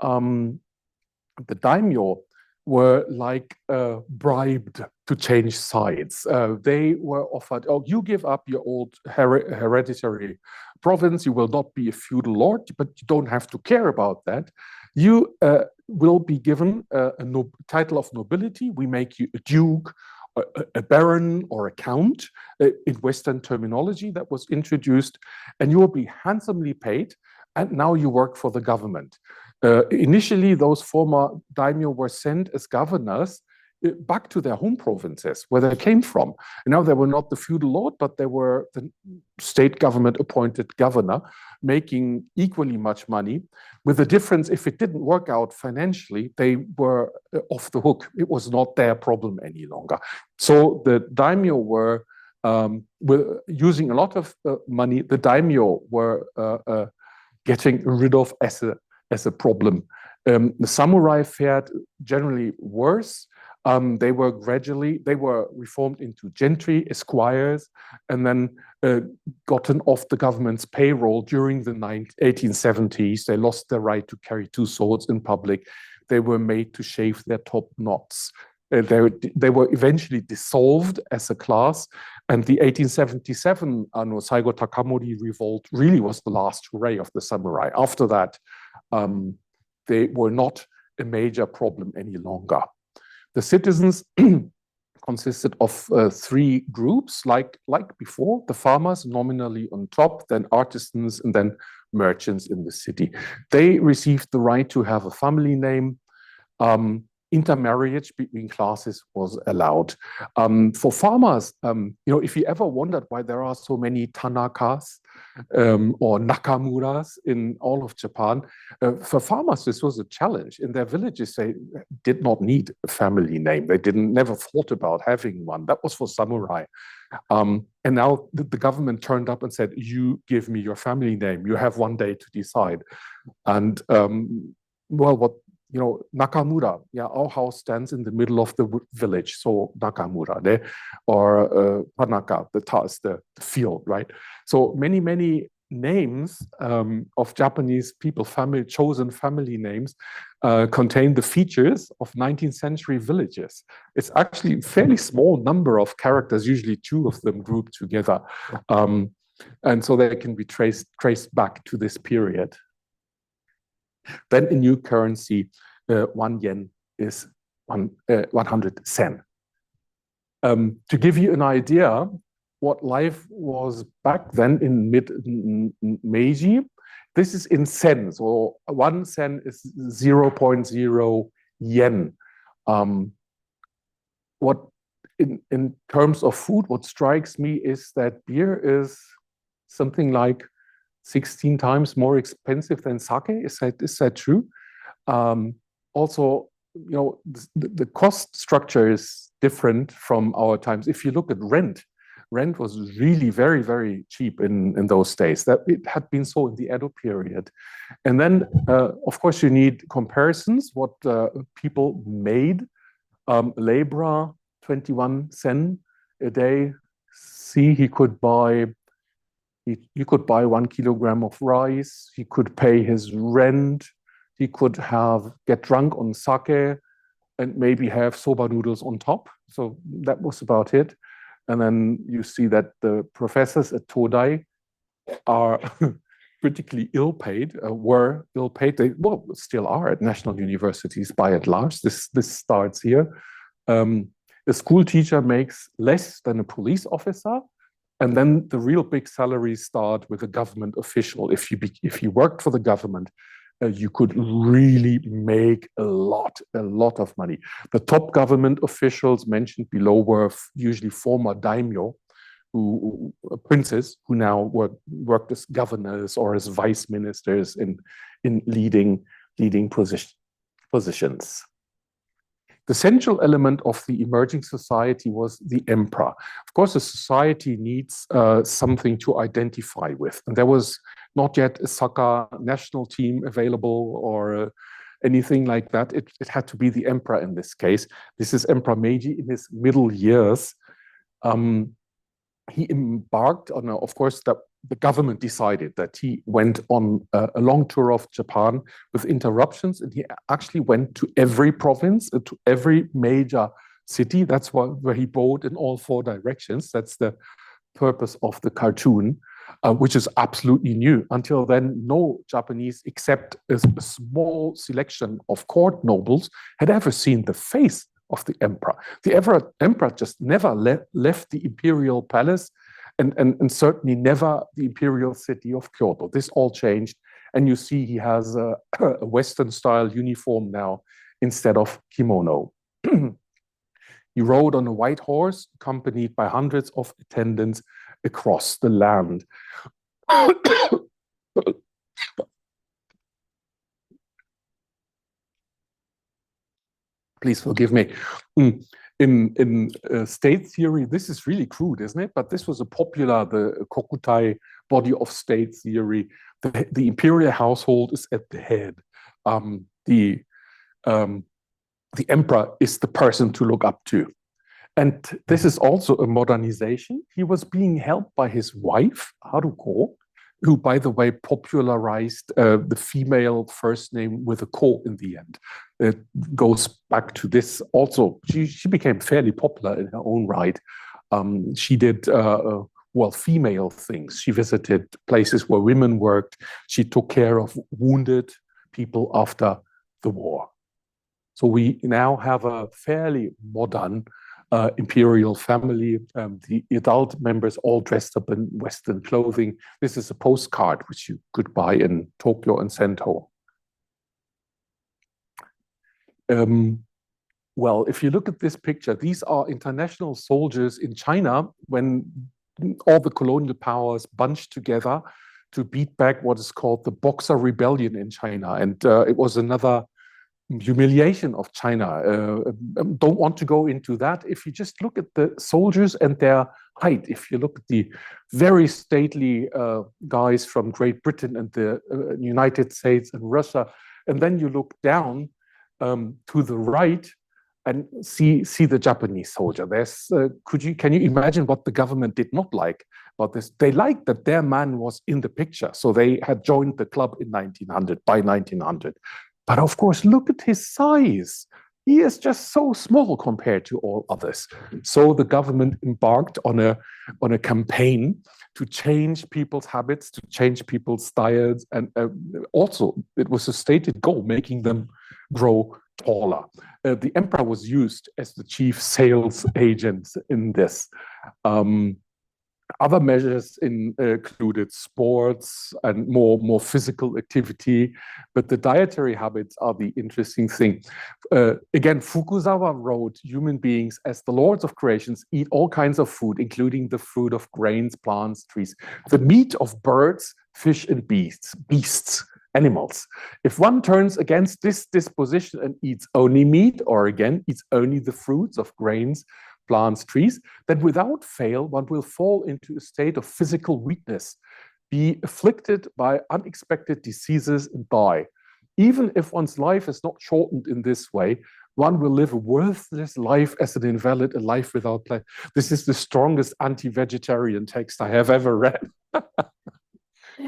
The daimyo were like bribed to change sides. They were offered, oh, you give up your old hereditary province, you will not be a feudal lord, but you don't have to care about that. You will be given a title of nobility. We make you a duke, a baron, or a count in Western terminology that was introduced, and you will be handsomely paid, and now you work for the government. Initially, those former daimyo were sent as governors back to their home provinces where they came from. And now they were not the feudal lord, but they were the state government appointed governor, making equally much money. With the difference, if it didn't work out financially, they were off the hook. It was not their problem any longer. So the daimyo were using a lot of money. The daimyo were getting rid of as a problem. The samurai fared generally worse. They were reformed into gentry, esquires, and then gotten off the government's payroll during the 1870s. They lost their right to carry two swords in public. They were made to shave their top knots. They were eventually dissolved as a class, and the 1877 Saigo Takamori revolt really was the last hooray of the samurai. After that, they were not a major problem any longer. The citizens consisted of three groups, like before: the farmers, nominally on top, then artisans, and then merchants in the city. They received the right to have a family name. Intermarriage between classes was allowed. For farmers, if you ever wondered why there are so many Tanakas or Nakamuras in all of Japan, for farmers this was a challenge. In their villages, they did not need a family name. They never thought about having one. That was for samurai. And now the government turned up and said, "You give me your family name. You have one day to decide." And Nakamura, our house stands in the middle of the village, so Nakamura, or Tanaka, the field, right? So many names of Japanese people, chosen family names, contain the features of 19th century villages. It's actually a fairly small number of characters, usually two of them grouped together. And so they can be traced back to this period. Then in new currency, 1 yen is 100 sen. To give you an idea what life was back then in mid-Meiji, this is in sen. So 1 sen is 0.0 yen. What in terms of food, what strikes me is that beer is something like 16 times more expensive than sake. Is that true? Also, you know, the cost structure is different from our times. If you look at rent was really very, very cheap in those days. That it had been so in the Edo period. And then, of course, you need comparisons, what people made. Laborer, 21 sen a day. See, he could buy 1 kilogram of rice. He could pay his rent. He could get drunk on sake and maybe have soba noodles on top. So that was about it. And then you see that the professors at Todai are critically ill-paid, were ill-paid. They still are at national universities by and large. This starts here. A school teacher makes less than a police officer. And then the real big salaries start with a government official. If you worked for the government, you could really make a lot of money. The top government officials mentioned below were usually former daimyo, princes who now worked as governors or as vice ministers in leading positions. The central element of the emerging society was the emperor. Of course, a society needs something to identify with. And there was not yet a soccer national team available or anything like that. It had to be the emperor in this case. This is Emperor Meiji in his middle years. He embarked on, of course, the government decided that he went on a long tour of Japan with interruptions, and he actually went to every province, to every major city. That's where he bowed in all 4 directions. That's the purpose of the cartoon, which is absolutely new. Until then, no Japanese, except a small selection of court nobles, had ever seen the face of the emperor. The emperor just never left the imperial palace, and certainly never the imperial city of Kyoto. This all changed, and you see he has a Western-style uniform now instead of kimono. He rode on a white horse, accompanied by hundreds of attendants across the land. Please forgive me. In state theory, this is really crude, isn't it? But this was the Kokutai body of state theory. The imperial household is at the head. The emperor is the person to look up to. And this is also a modernization. He was being helped by his wife, Haruko, who, by the way, popularized the female first name with a ko in the end. It goes back to this also. She became fairly popular in her own right. She did, female things. She visited places where women worked. She took care of wounded people after the war. So we now have a fairly modern imperial family. The adult members all dressed up in Western clothing. This is a postcard which you could buy in Tokyo and Sento. Well, if you look at this picture, these are international soldiers in China when all the colonial powers bunched together to beat back what is called the Boxer Rebellion in China. And it was another humiliation of China. Don't want to go into that. If you just look at the soldiers and their height, if you look at the very stately guys from Great Britain and the United States and Russia, and then you look down to the right and see the Japanese soldier. Can you imagine what the government did not like? about this. They liked that their man was in the picture. So they had joined the club in 1900, by 1900. But of course, look at his size. He is just so small compared to all others. So the government embarked on a campaign to change people's habits, to change people's diets. And also, it was a stated goal, making them grow taller. The emperor was used as the chief sales agent in this. Other measures included sports and more physical activity, but the dietary habits are the interesting thing. Again, Fukuzawa wrote, human beings as the lords of creations eat all kinds of food, including the fruit of grains, plants, trees, the meat of birds, fish, and beasts, animals. If one turns against this disposition and eats only meat, or again, eats only the fruits of grains, plants, trees, then without fail, one will fall into a state of physical weakness, be afflicted by unexpected diseases and die. Even if one's life is not shortened in this way, one will live a worthless life as an invalid, a life without pleasure. This is the strongest anti-vegetarian text I have ever read.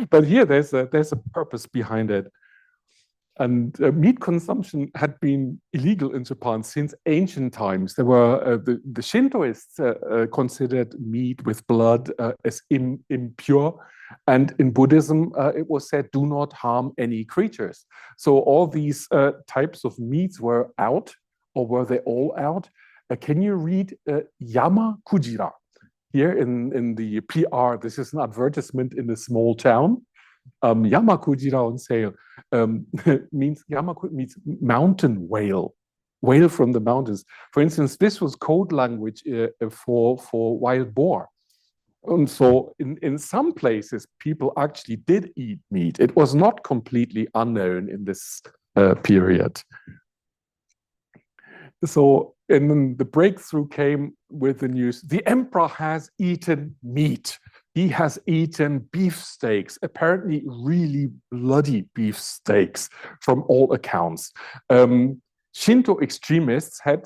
But here there's a purpose behind it. And meat consumption had been illegal in Japan since ancient times. There were the Shintoists considered meat with blood as impure. And in Buddhism, it was said, do not harm any creatures. So all these types of meats were out, or were they all out? Can you read Yama Kujira? Here in the PR, this is an advertisement in a small town. Yamakujira on sale means mountain whale, whale from the mountains. For instance, this was code language for wild boar. And so in some places, people actually did eat meat. It was not completely unknown in this period. So, and then the breakthrough came with the news, the emperor has eaten meat. He has eaten beefsteaks, apparently really bloody beefsteaks from all accounts. Shinto extremists had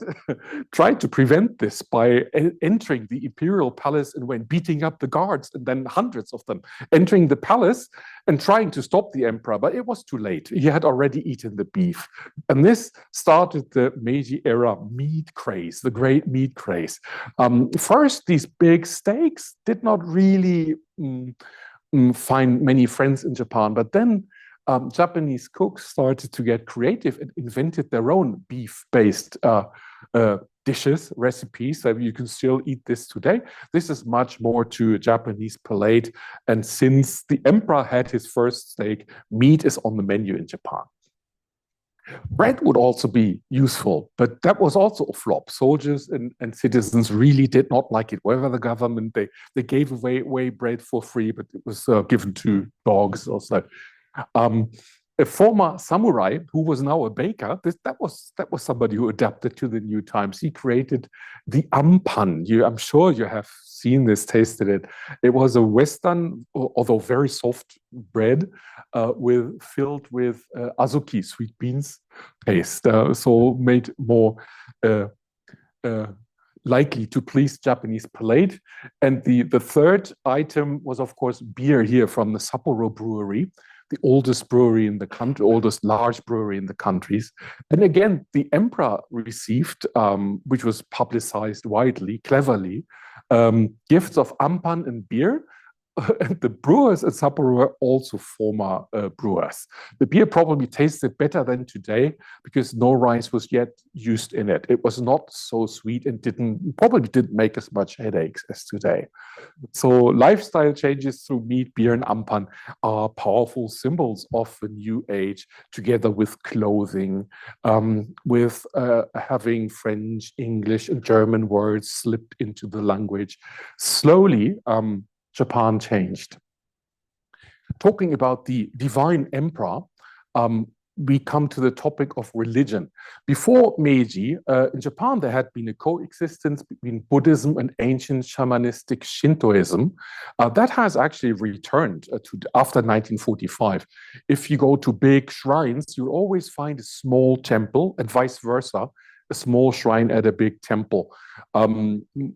tried to prevent this by entering the imperial palace and when beating up the guards, and then hundreds of them entering the palace and trying to stop the emperor, but it was too late. He had already eaten the beef. And this started the Meiji era meat craze, the great meat craze. First, these big steaks did not really find many friends in Japan, but then Japanese cooks started to get creative and invented their own beef-based dishes, recipes. So you can still eat this today. This is much more to a Japanese palate. And since the emperor had his first steak, meat is on the menu in Japan. Bread would also be useful, but that was also a flop. Soldiers and citizens really did not like it. Whether the government, they gave away bread for free, but it was given to dogs or so. A former samurai who was now a baker, that was somebody who adapted to the new times. He created the ampan. I'm sure you have seen this, tasted it. It was a Western, although very soft bread, filled with azuki, sweet beans paste, so made more likely to please Japanese palate. And the third item was, of course, beer here from the Sapporo brewery, the oldest brewery in the country, oldest large brewery in the countries. And again, the emperor received, which was publicized widely, cleverly, gifts of ampan and beer. And the brewers at Sapporo were also former brewers. The beer probably tasted better than today because no rice was yet used in it. It was not so sweet and probably didn't make as much headaches as today. So lifestyle changes through meat, beer, and ampan are powerful symbols of the new age, together with clothing, with having French, English, and German words slipped into the language. Slowly, Japan changed. Talking about the divine emperor, we come to the topic of religion. Before Meiji, in Japan, there had been a coexistence between Buddhism and ancient shamanistic Shintoism. That has actually returned after 1945. If you go to big shrines, you'll always find a small temple, and vice versa. a small shrine at a big temple.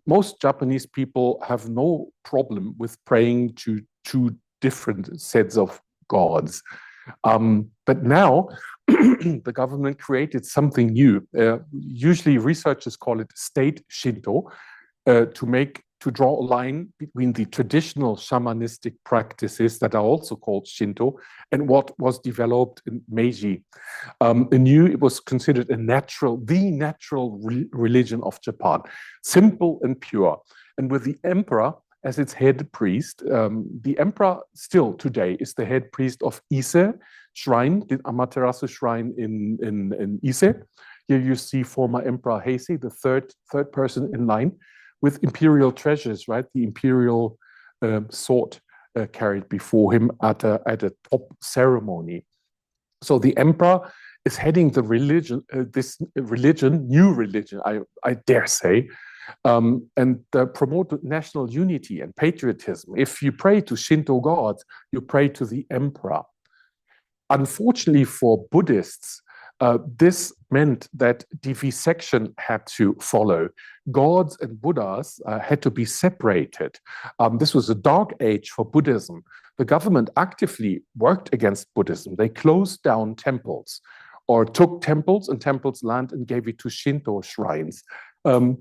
Most Japanese people have no problem with praying to two different sets of gods. But now the government created something new. Usually researchers call it state Shinto, to draw a line between the traditional shamanistic practices that are also called Shinto and what was developed in Meiji. It was considered the natural religion of Japan, simple and pure. And with the emperor as its head priest, the emperor still today is the head priest of Ise Shrine, the Amaterasu Shrine in Ise. Here you see former Emperor Heisei, the third person in line, with imperial treasures, right? The imperial sword carried before him at a top ceremony. So the emperor is heading the religion, new religion, I dare say, and promote national unity and patriotism. If you pray to Shinto gods, you pray to the emperor. Unfortunately for Buddhists, this meant that vivisection had to follow. Gods and Buddhas had to be separated. This was a dark age for Buddhism. The government actively worked against Buddhism. They closed down temples or took temples and temples' land and gave it to Shinto shrines.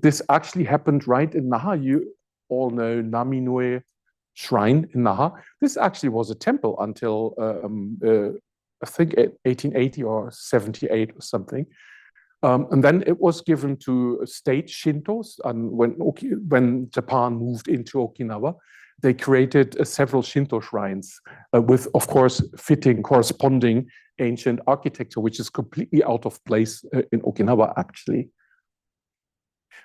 This actually happened right in Naha. You all know Naminue Shrine in Naha. This actually was a temple until I think 1880 or 78 or something. And then it was given to state Shintos. And when Japan moved into Okinawa, they created several Shinto shrines with, of course, fitting, corresponding ancient architecture, which is completely out of place in Okinawa, actually.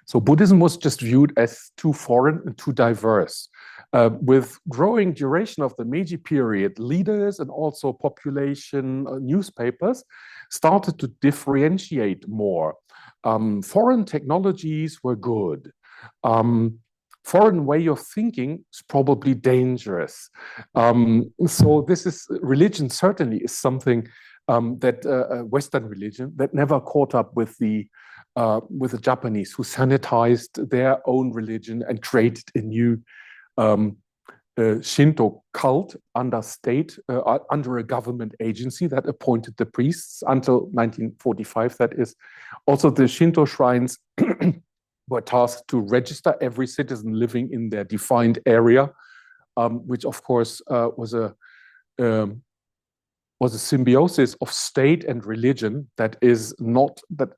So Buddhism was just viewed as too foreign and too diverse. With growing duration of the Meiji period, leaders and also population newspapers started to differentiate more. Foreign technologies were good. Foreign way of thinking is probably dangerous. So religion certainly is something that Western religion that never caught up with the Japanese, who sanitized their own religion and created a new Shinto cult under under a government agency that appointed the priests until 1945. That is, also the Shinto shrines were tasked to register every citizen living in their defined area, which of course was a symbiosis of state and religion that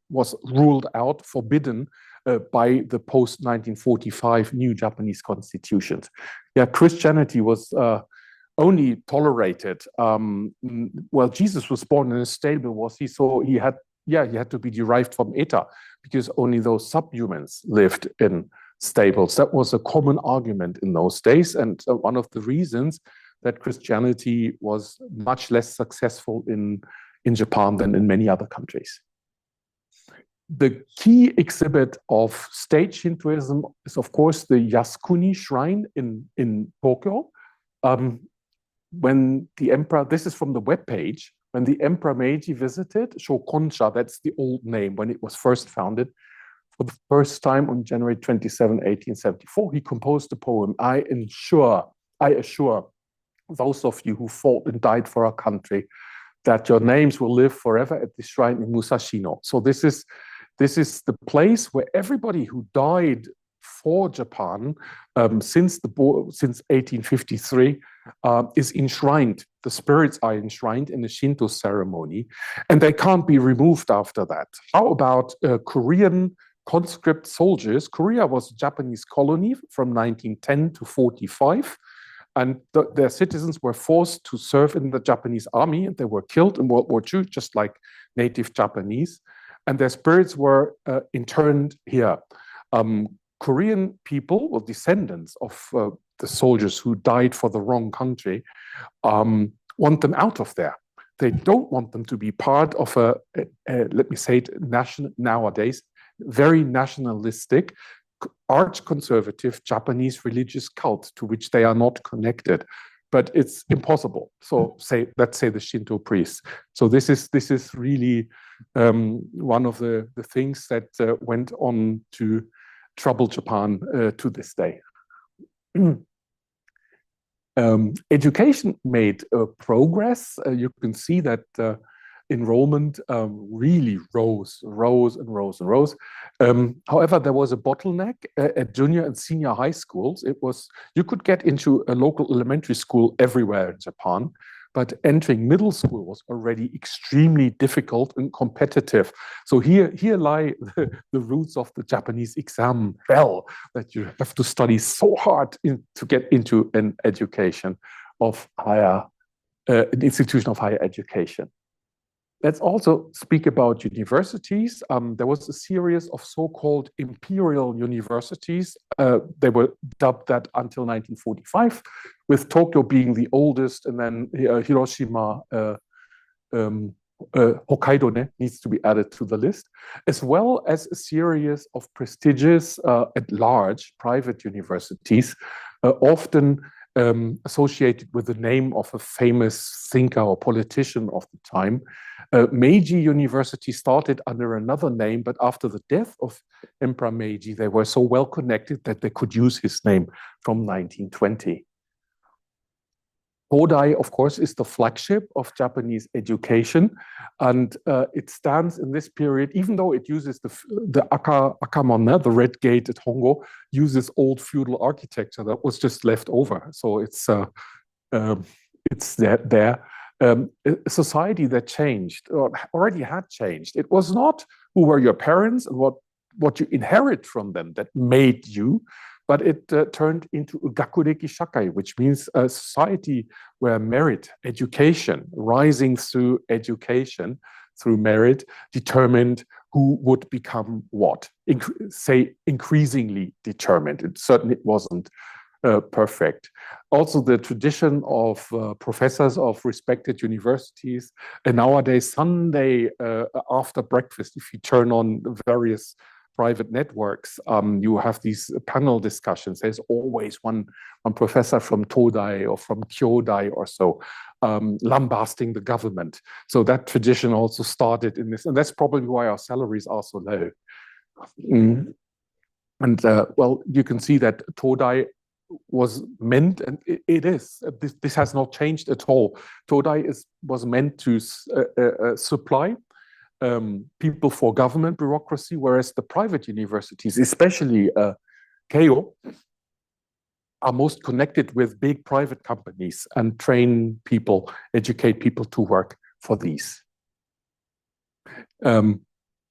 was ruled out, forbidden by the post-1945 new Japanese constitutions. Yeah, Christianity was only tolerated. Well, Jesus was born in a stable, was he? So he had to be derived from Eta, because only those subhumans lived in stables. That was a common argument in those days, and one of the reasons that Christianity was much less successful in Japan than in many other countries. The key exhibit of state Shintoism is, of course, the Yasukuni Shrine in Tokyo. When the emperor, this is from the webpage, when the Emperor Meiji visited Shokonsha, that's the old name, when it was first founded, for the first time on January 27, 1874, he composed the poem, I assure those of you who fought and died for our country that your names will live forever at the shrine in Musashino. So this is the place where everybody who died for Japan since 1853 is enshrined. The spirits are enshrined in the Shinto ceremony, and they can't be removed after that. How about Korean conscript soldiers? Korea was a Japanese colony from 1910 to 45. And their citizens were forced to serve in the Japanese army, and they were killed in World War II, just like native Japanese. And their spirits were interned here. Korean people, or descendants of the soldiers who died for the wrong country, want them out of there. They don't want them to be part of let me say it, nowadays, very nationalistic, arch-conservative Japanese religious cult to which they are not connected. but it's impossible. So let's say the Shinto priests. So this is really one of the things that went on to trouble Japan to this day. Education made progress. You can see that enrollment really rose. However, there was a bottleneck at junior and senior high schools. You could get into a local elementary school everywhere in Japan, but entering middle school was already extremely difficult and competitive. So here lie the roots of the Japanese exam bell, that you have to study so hard to get into an education of an institution of higher education. Let's also speak about universities. There was a series of so-called imperial universities. They were dubbed that until 1945, with Tokyo being the oldest, and then Hiroshima, Hokkaido needs to be added to the list, as well as a series of prestigious, at large, private universities, often associated with the name of a famous thinker or politician of the time. Meiji University started under another name, but after the death of Emperor Meiji, they were so well connected that they could use his name from 1920. Todai, of course, is the flagship of Japanese education, and it stands in this period, even though it uses the akamon, the red gate at Hongo, uses old feudal architecture that was just left over. So it's there. A society that changed, or already had changed. It was not who were your parents and what you inherit from them that made you, but it turned into a gakureki shakai, which means a society where merit, education, rising through education, through merit, determined who would become what. Increasingly determined. It certainly wasn't perfect. Also, the tradition of professors of respected universities, and nowadays Sunday after breakfast, if you turn on various private networks, you have these panel discussions. There's always one professor from Todai or from Kyodai or so, lambasting the government. So that tradition also started in this, and that's probably why our salaries are so low. And well, you can see that Todai was meant, and it is, this has not changed at all. Todai was meant to supply people for government bureaucracy, whereas the private universities, especially Keio, are most connected with big private companies and train people, educate people to work for these.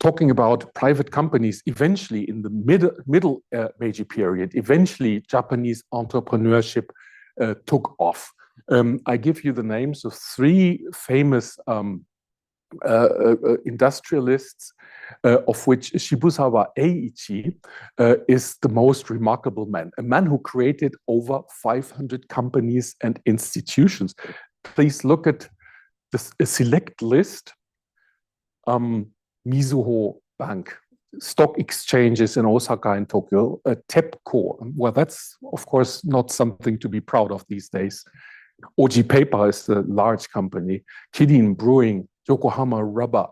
Talking about private companies, eventually in the middle Meiji period, eventually Japanese entrepreneurship took off. I give you the names of three famous industrialists, of which Shibusawa Eiichi is the most remarkable man, a man who created over 500 companies and institutions. Please look at this select list. Mizuho Bank, stock exchanges in Osaka and Tokyo, TEPCO. Well, that's of course not something to be proud of these days. Oji Paper is a large company. Kirin Brewing, Yokohama Rubber,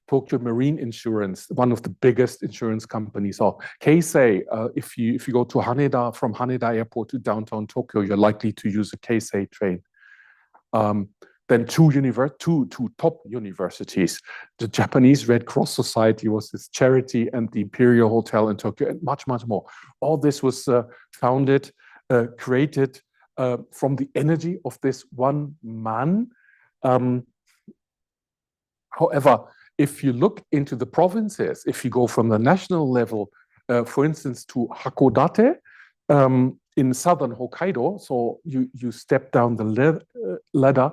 Tokyo Marine Insurance, one of the biggest insurance companies. Or Keisei, if you go to Haneda, from Haneda Airport to downtown Tokyo, you're likely to use a Keisei train. Then two top universities. The Japanese Red Cross Society was this charity, and the Imperial Hotel in Tokyo, and much, much more. All this was founded, created from the energy of this one man. However, if you look into the provinces, if you go from the national level, for instance, to Hakodate, in southern Hokkaido, so you step down the ladder,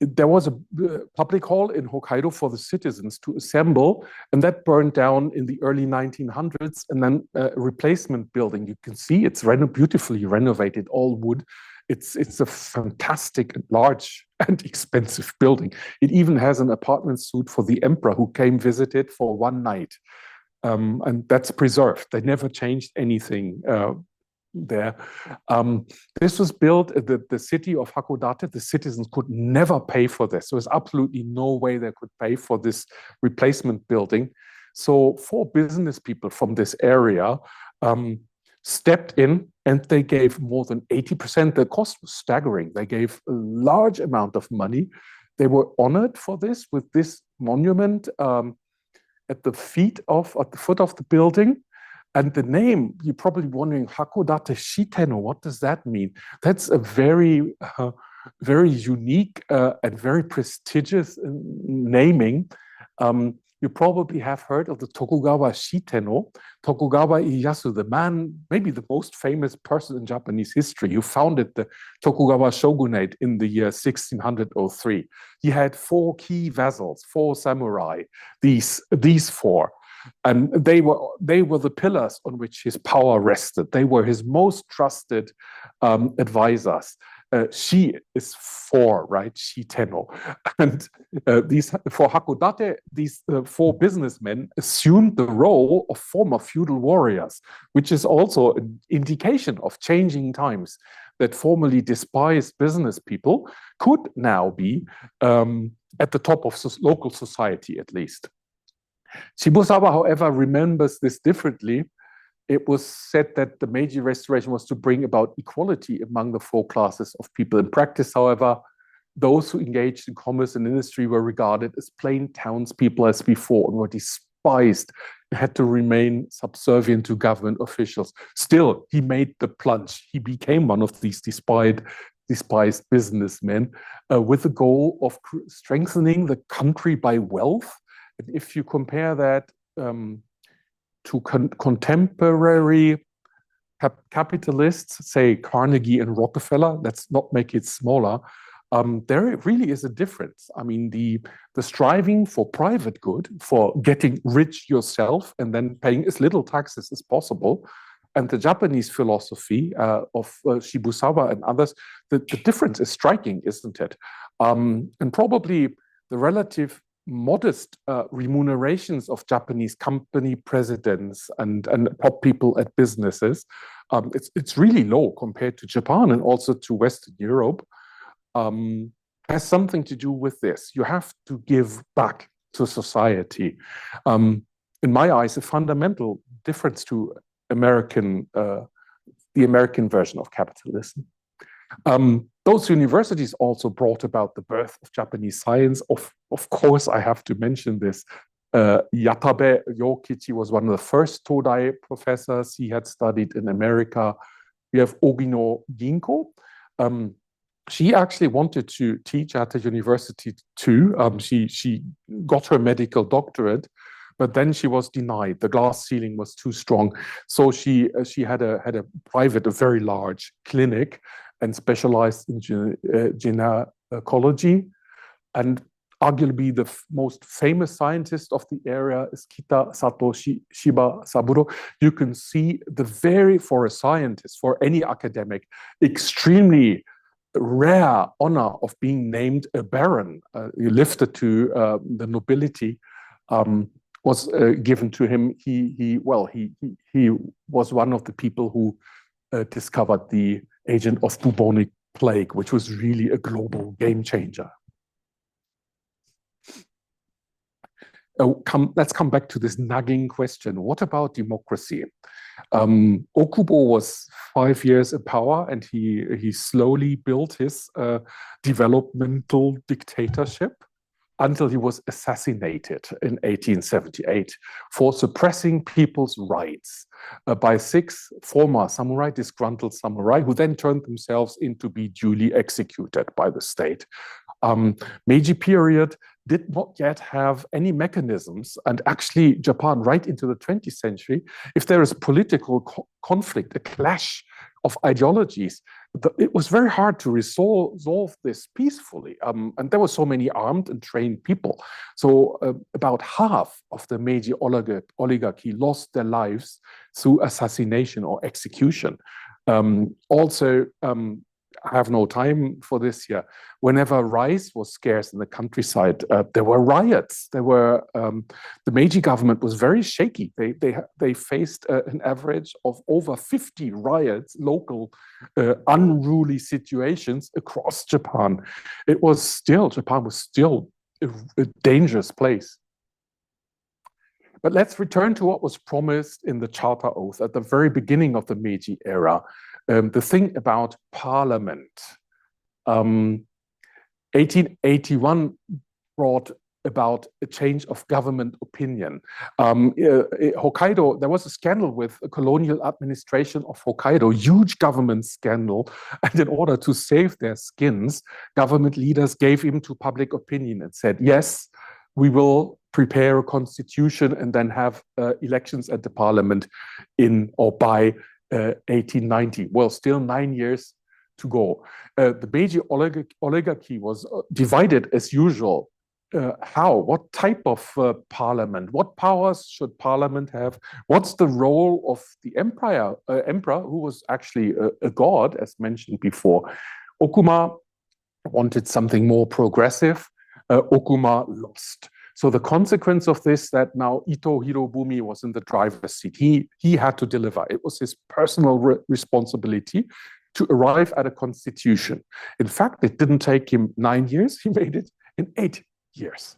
there was a public hall in Hokkaido for the citizens to assemble, and that burned down in the early 1900s, and then a replacement building. You can see it's beautifully renovated, all wood. It's a fantastic, large, and expensive building. It even has an apartment suite for the emperor who came visited for one night. And that's preserved. They never changed anything there. This was built at the city of Hakodate. The citizens could never pay for this. So there's absolutely no way they could pay for this replacement building. So 4 business people from this area stepped in, and they gave more than 80%. The cost was staggering. They gave a large amount of money. They were honored for this with this monument at the foot of the building. And the name, you're probably wondering, Hakodate Shiteno, what does that mean? That's a very, very unique and very prestigious naming. You probably have heard of the Tokugawa Shiteno. Tokugawa Ieyasu, the man, maybe the most famous person in Japanese history, who founded the Tokugawa shogunate in the year 1603. He had 4 key vassals, 4 samurai, these 4. And they were the pillars on which his power rested. They were his most trusted advisors. Shi is 4, right? Shiteno. And for Hakodate, these 4 businessmen assumed the role of former feudal warriors, which is also an indication of changing times, that formerly despised business people could now be at the top of local society, at least. Shibusawa, however, remembers this differently. It was said that the Meiji Restoration was to bring about equality among the 4 classes of people. In practice, however, those who engaged in commerce and industry were regarded as plain townspeople as before and were despised and had to remain subservient to government officials. Still, he made the plunge. He became one of these despised businessmen with the goal of strengthening the country by wealth. And if you compare that to contemporary capitalists, say Carnegie and Rockefeller, let's not make it smaller, there really is a difference. I mean, the striving for private good, for getting rich yourself and then paying as little taxes as possible, and the Japanese philosophy of Shibusawa and others, the difference is striking, isn't it? And probably the relative modest remunerations of Japanese company presidents and top people at businesses, it's really low compared to Japan and also to Western Europe, has something to do with this. You have to give back to society. In my eyes, a fundamental difference to the American version of capitalism. Those universities also brought about the birth of Japanese science. Of course, I have to mention this. Yatabe Yokichi was one of the first Todai professors. He had studied in America. We have Ogino Ginko. She actually wanted to teach at a university too. She got her medical doctorate, but then she was denied. The glass ceiling was too strong. So she had a very large clinic and specialized in gynecology. And arguably the most famous scientist of the area is Kita Sato Shiba Saburo. You can see for a scientist, for any academic, extremely rare honor of being named a baron, lifted to the nobility, was given to him. He was one of the people who discovered the agent of bubonic plague, which was really a global game changer. Let's come back to this nagging question. What about democracy? Okubo was 5 years in power, and he slowly built his developmental dictatorship until he was assassinated in 1878 for suppressing people's rights by 6 former samurai, disgruntled samurai, who then turned themselves in to be duly executed by the state. Meiji period did not yet have any mechanisms, and actually Japan right into the 20th century, if there is political conflict, a clash of ideologies, it was very hard to resolve this peacefully. And there were so many armed and trained people. So about half of the Meiji oligarchy lost their lives through assassination or execution. I have no time for this here. Whenever rice was scarce in the countryside, there were riots. The Meiji government was very shaky. They faced an average of over 50 riots, local unruly situations across Japan. Japan was still a dangerous place. But let's return to what was promised in the Charter Oath at the very beginning of the Meiji era. The thing about parliament. 1881 brought about a change of government opinion. Hokkaido, there was a scandal with the colonial administration of Hokkaido, huge government scandal. And in order to save their skins, government leaders gave in to public opinion and said, yes, we will prepare a constitution and then have elections at the parliament in or by 1890. Well, still 9 years to go. The Meiji oligarchy was divided as usual. How? What type of parliament? What powers should parliament have? What's the role of the emperor, who was actually a god, as mentioned before? Okuma wanted something more progressive. Okuma lost. So the consequence of this, that now Ito Hirobumi was in the driver's seat. He had to deliver. It was his personal responsibility to arrive at a constitution. In fact, it didn't take him 9 years. He made it in 8 years.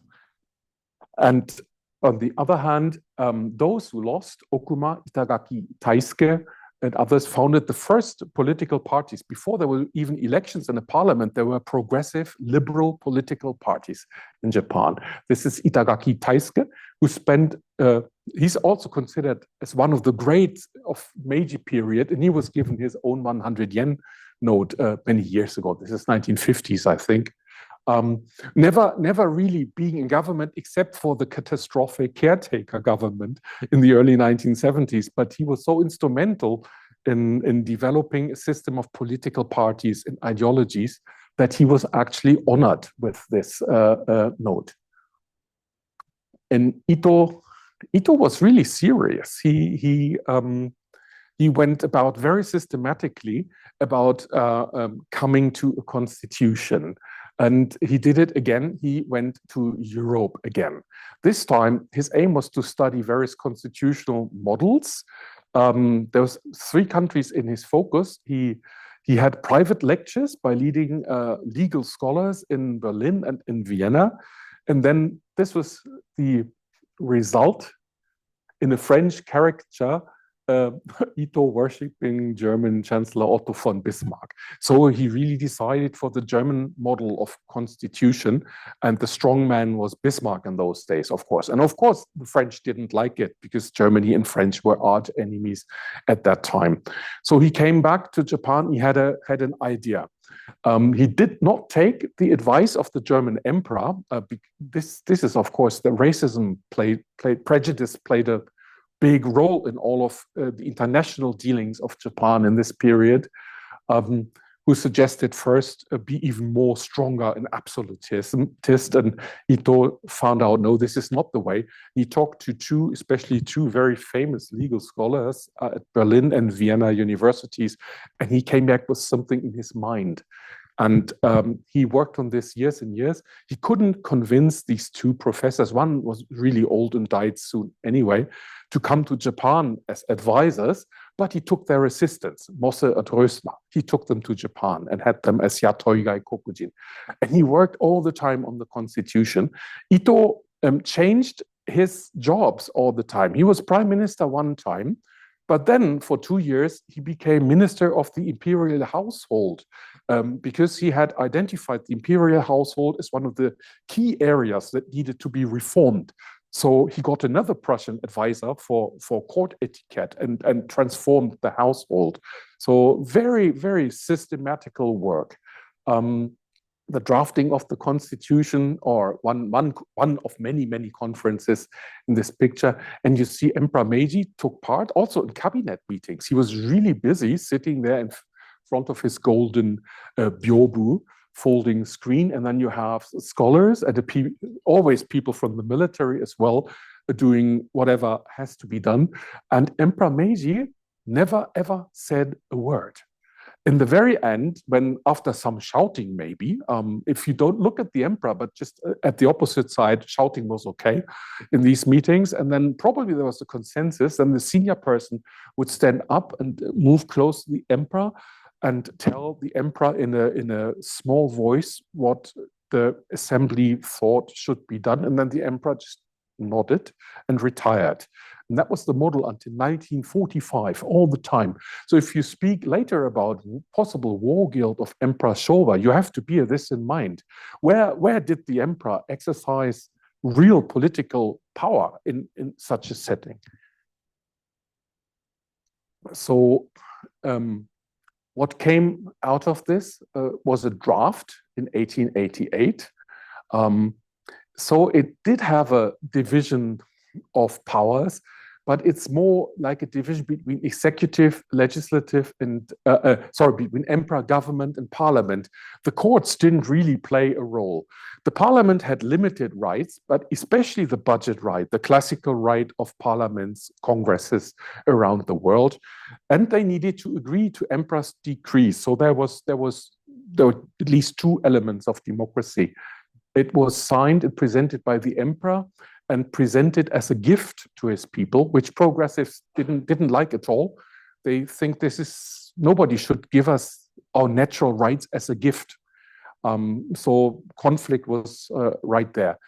And on the other hand, those who lost, Okuma, Itagaki, Taisuke, and others founded the first political parties. Before there were even elections in the parliament, there were progressive, liberal political parties in Japan. This is Itagaki Taisuke, who spent, he's also considered as one of the greats of Meiji period, and he was given his own 100 yen note many years ago. This is 1950s, I think. Never really being in government except for the catastrophic caretaker government in the early 1970s. But he was so instrumental in developing a system of political parties and ideologies that he was actually honored with this note. And Ito was really serious. He went about very systematically about coming to a constitution. And he did it again. He went to Europe again. This time, his aim was to study various constitutional models. There was 3 countries in his focus. He had private lectures by leading legal scholars in Berlin and in Vienna. And then this was the result in a French caricature, Ito worshipping German Chancellor Otto von Bismarck. So he really decided for the German model of constitution, and the strong man was Bismarck in those days, of course. And of course, the French didn't like it because Germany and French were arch enemies at that time. So he came back to Japan. He had an idea. He did not take the advice of the German emperor. This is, of course, the racism prejudice played a big role in all of the international dealings of Japan in this period, who suggested first be even more stronger in absolutist. And Ito found out, no, this is not the way. He talked to especially two very famous legal scholars at Berlin and Vienna universities, and he came back with something in his mind. And he worked on this years and years. He couldn't convince these 2 professors, one was really old and died soon anyway, to come to Japan as advisors, but he took their assistants, Mosse and Rösner. He took them to Japan and had them as Yatoigai Kokujin. And he worked all the time on the constitution. Ito changed his jobs all the time. He was prime minister one time, but then for 2 years, he became minister of the imperial household because he had identified the imperial household as one of the key areas that needed to be reformed. So he got another Prussian advisor for court etiquette and transformed the household. So very, very systematical work. The drafting of the constitution, or one of many conferences in this picture. And you see Emperor Meiji took part also in cabinet meetings. He was really busy sitting there in front of his golden byobu, folding screen, and then you have scholars and always people from the military as well doing whatever has to be done. And Emperor Meiji never ever said a word. in the very end, when after some shouting, maybe, if you don't look at the emperor, but just at the opposite side, shouting was okay in these meetings. And then probably there was a consensus, and the senior person would stand up and move close to the emperor and tell the emperor in a small voice what the assembly thought should be done. And then the emperor just nodded and retired. And that was the model until 1945, all the time. So if you speak later about possible war guilt of Emperor Showa, you have to bear this in mind. Where did the emperor exercise real political power in such a setting? So what came out of this was a draft in 1888. So it did have a division of powers, but it's more like a division between executive, legislative, and between emperor, government, and parliament. The courts didn't really play a role. The parliament had limited rights, but especially the budget right, the classical right of parliaments, congresses around the world, and they needed to agree to emperor's decrees. So there were at least two elements of democracy. It was signed and presented by the emperor and presented as a gift to his people, which progressives didn't like at all. They think nobody should give us our natural rights as a gift. So conflict was right there.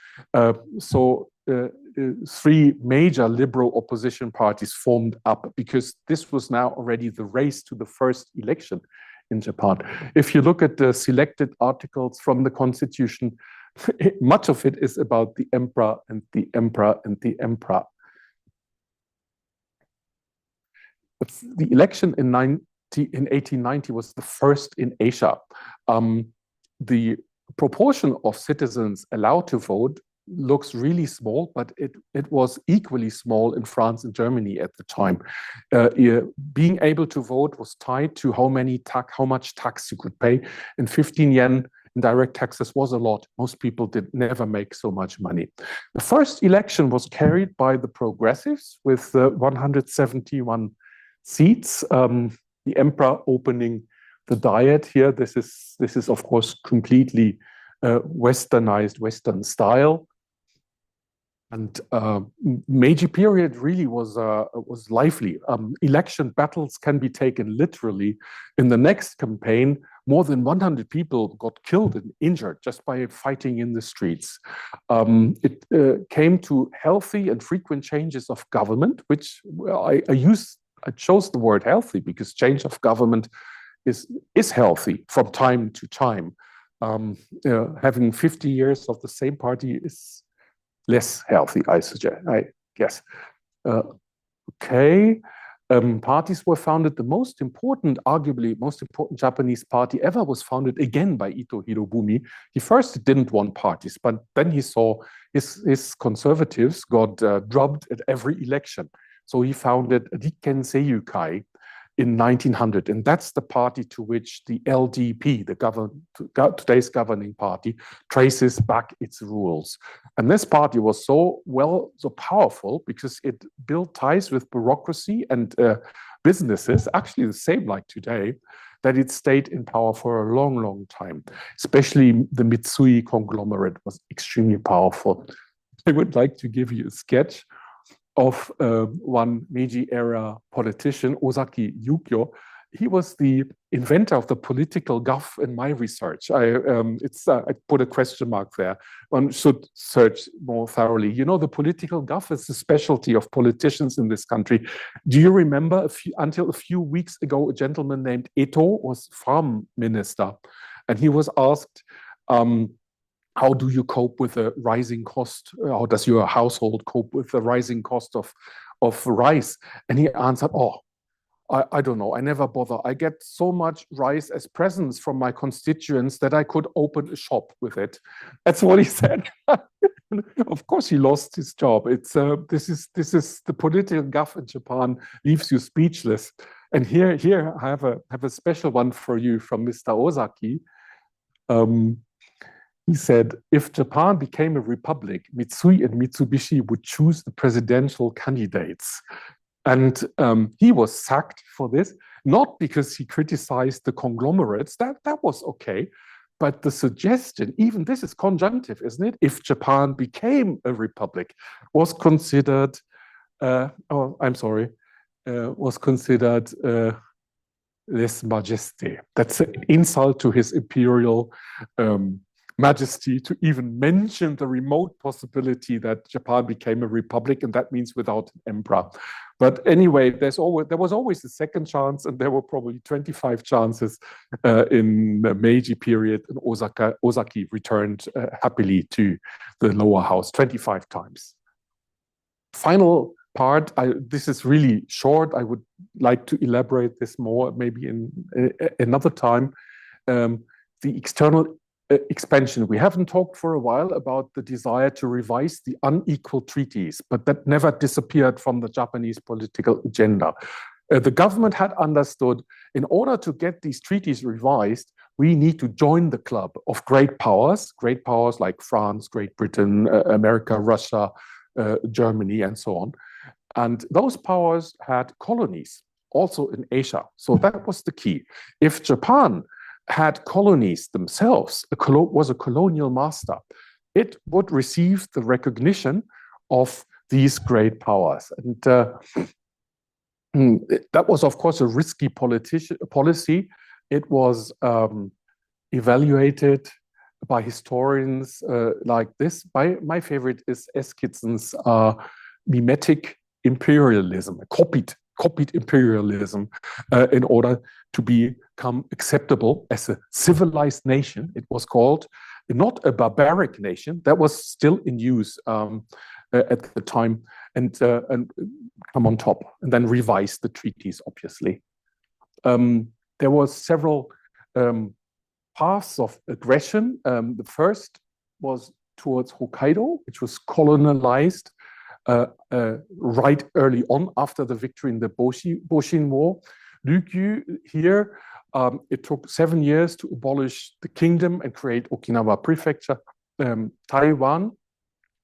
Three major liberal opposition parties formed up because this was now already the race to the first election in Japan. If you look at the selected articles from the constitution, much of it is about the emperor and the emperor and the emperor. The election in 1890 was the first in Asia. The proportion of citizens allowed to vote looks really small, but it was equally small in France and Germany at the time. Being able to vote was tied to how much tax you could pay. And 15 yen in direct taxes was a lot. Most people did never make so much money. The first election was carried by the progressives with 171 seats. The emperor opening the diet here. This is of course completely westernized, Western style. And Meiji period really was lively. Election battles can be taken literally. In the next campaign, more than 100 people got killed and injured just by fighting in the streets. It came to healthy and frequent changes of government, which I chose the word healthy because change of government is healthy from time to time. Having 50 years of the same party is less healthy, I guess. Okay. Parties were founded. Arguably most important Japanese party ever was founded again by Ito Hirobumi. He first didn't want parties, but then he saw his conservatives got drubbed at every election. So he founded Rikken Seiyukai in 1900, and that's the party to which the LDP, today's governing party, traces back its rules. And this party was so powerful because it built ties with bureaucracy and businesses, actually the same like today, that it stayed in power for a long, long time. Especially the Mitsui conglomerate was extremely powerful. I would like to give you a sketch of one Meiji-era politician, Ozaki Yukio. He was the inventor of the political guff in my research. I put a question mark there. One should search more thoroughly. You know, the political guff is the specialty of politicians in this country. Do you remember until a few weeks ago, a gentleman named Eto was farm minister, and he was asked, how do you cope with a rising cost? How does your household cope with the rising cost of rice? And he answered, I don't know. I never bother. I get so much rice as presents from my constituents that I could open a shop with it. That's what he said. Of course, he lost his job. This is the political guff in Japan leaves you speechless. And here I have a special one for you from Mr. Ozaki. He said, if Japan became a republic, Mitsui and Mitsubishi would choose the presidential candidates. And he was sacked for this, not because he criticized the conglomerates, that was okay, but the suggestion, even this is conjunctive, isn't it? If Japan became a republic, was considered, was considered lèse majesté. That's an insult to his imperial majesty to even mention the remote possibility that Japan became a republic, and that means without an emperor. But anyway, there was always a second chance, and there were probably 25 chances in the Meiji period, and Ozaki returned happily to the lower house 25 times. Final part, this is really short. I would like to elaborate this more maybe in another time. The external expansion. We haven't talked for a while about the desire to revise the unequal treaties, but that never disappeared from the Japanese political agenda. The government had understood, in order to get these treaties revised, we need to join the club of great powers like France, Great Britain, America, Russia, Germany, and so on. And those powers had colonies, also in Asia. So that was the key. If Japan had colonies themselves, was a colonial master, it would receive the recognition of these great powers. And that was, of course, a risky policy. It was evaluated by historians like this. My favorite is Eskitsen's mimetic imperialism, copied imperialism in order to become acceptable as a civilized nation. It was called not a barbaric nation. That was still in use at the time, and come on top, and then revise the treaties, obviously. There was several paths of aggression. The first was towards Hokkaido, which was colonized right early on after the victory in the Boshin War. Ryukyu here, it took 7 years to abolish the kingdom and create Okinawa prefecture. Taiwan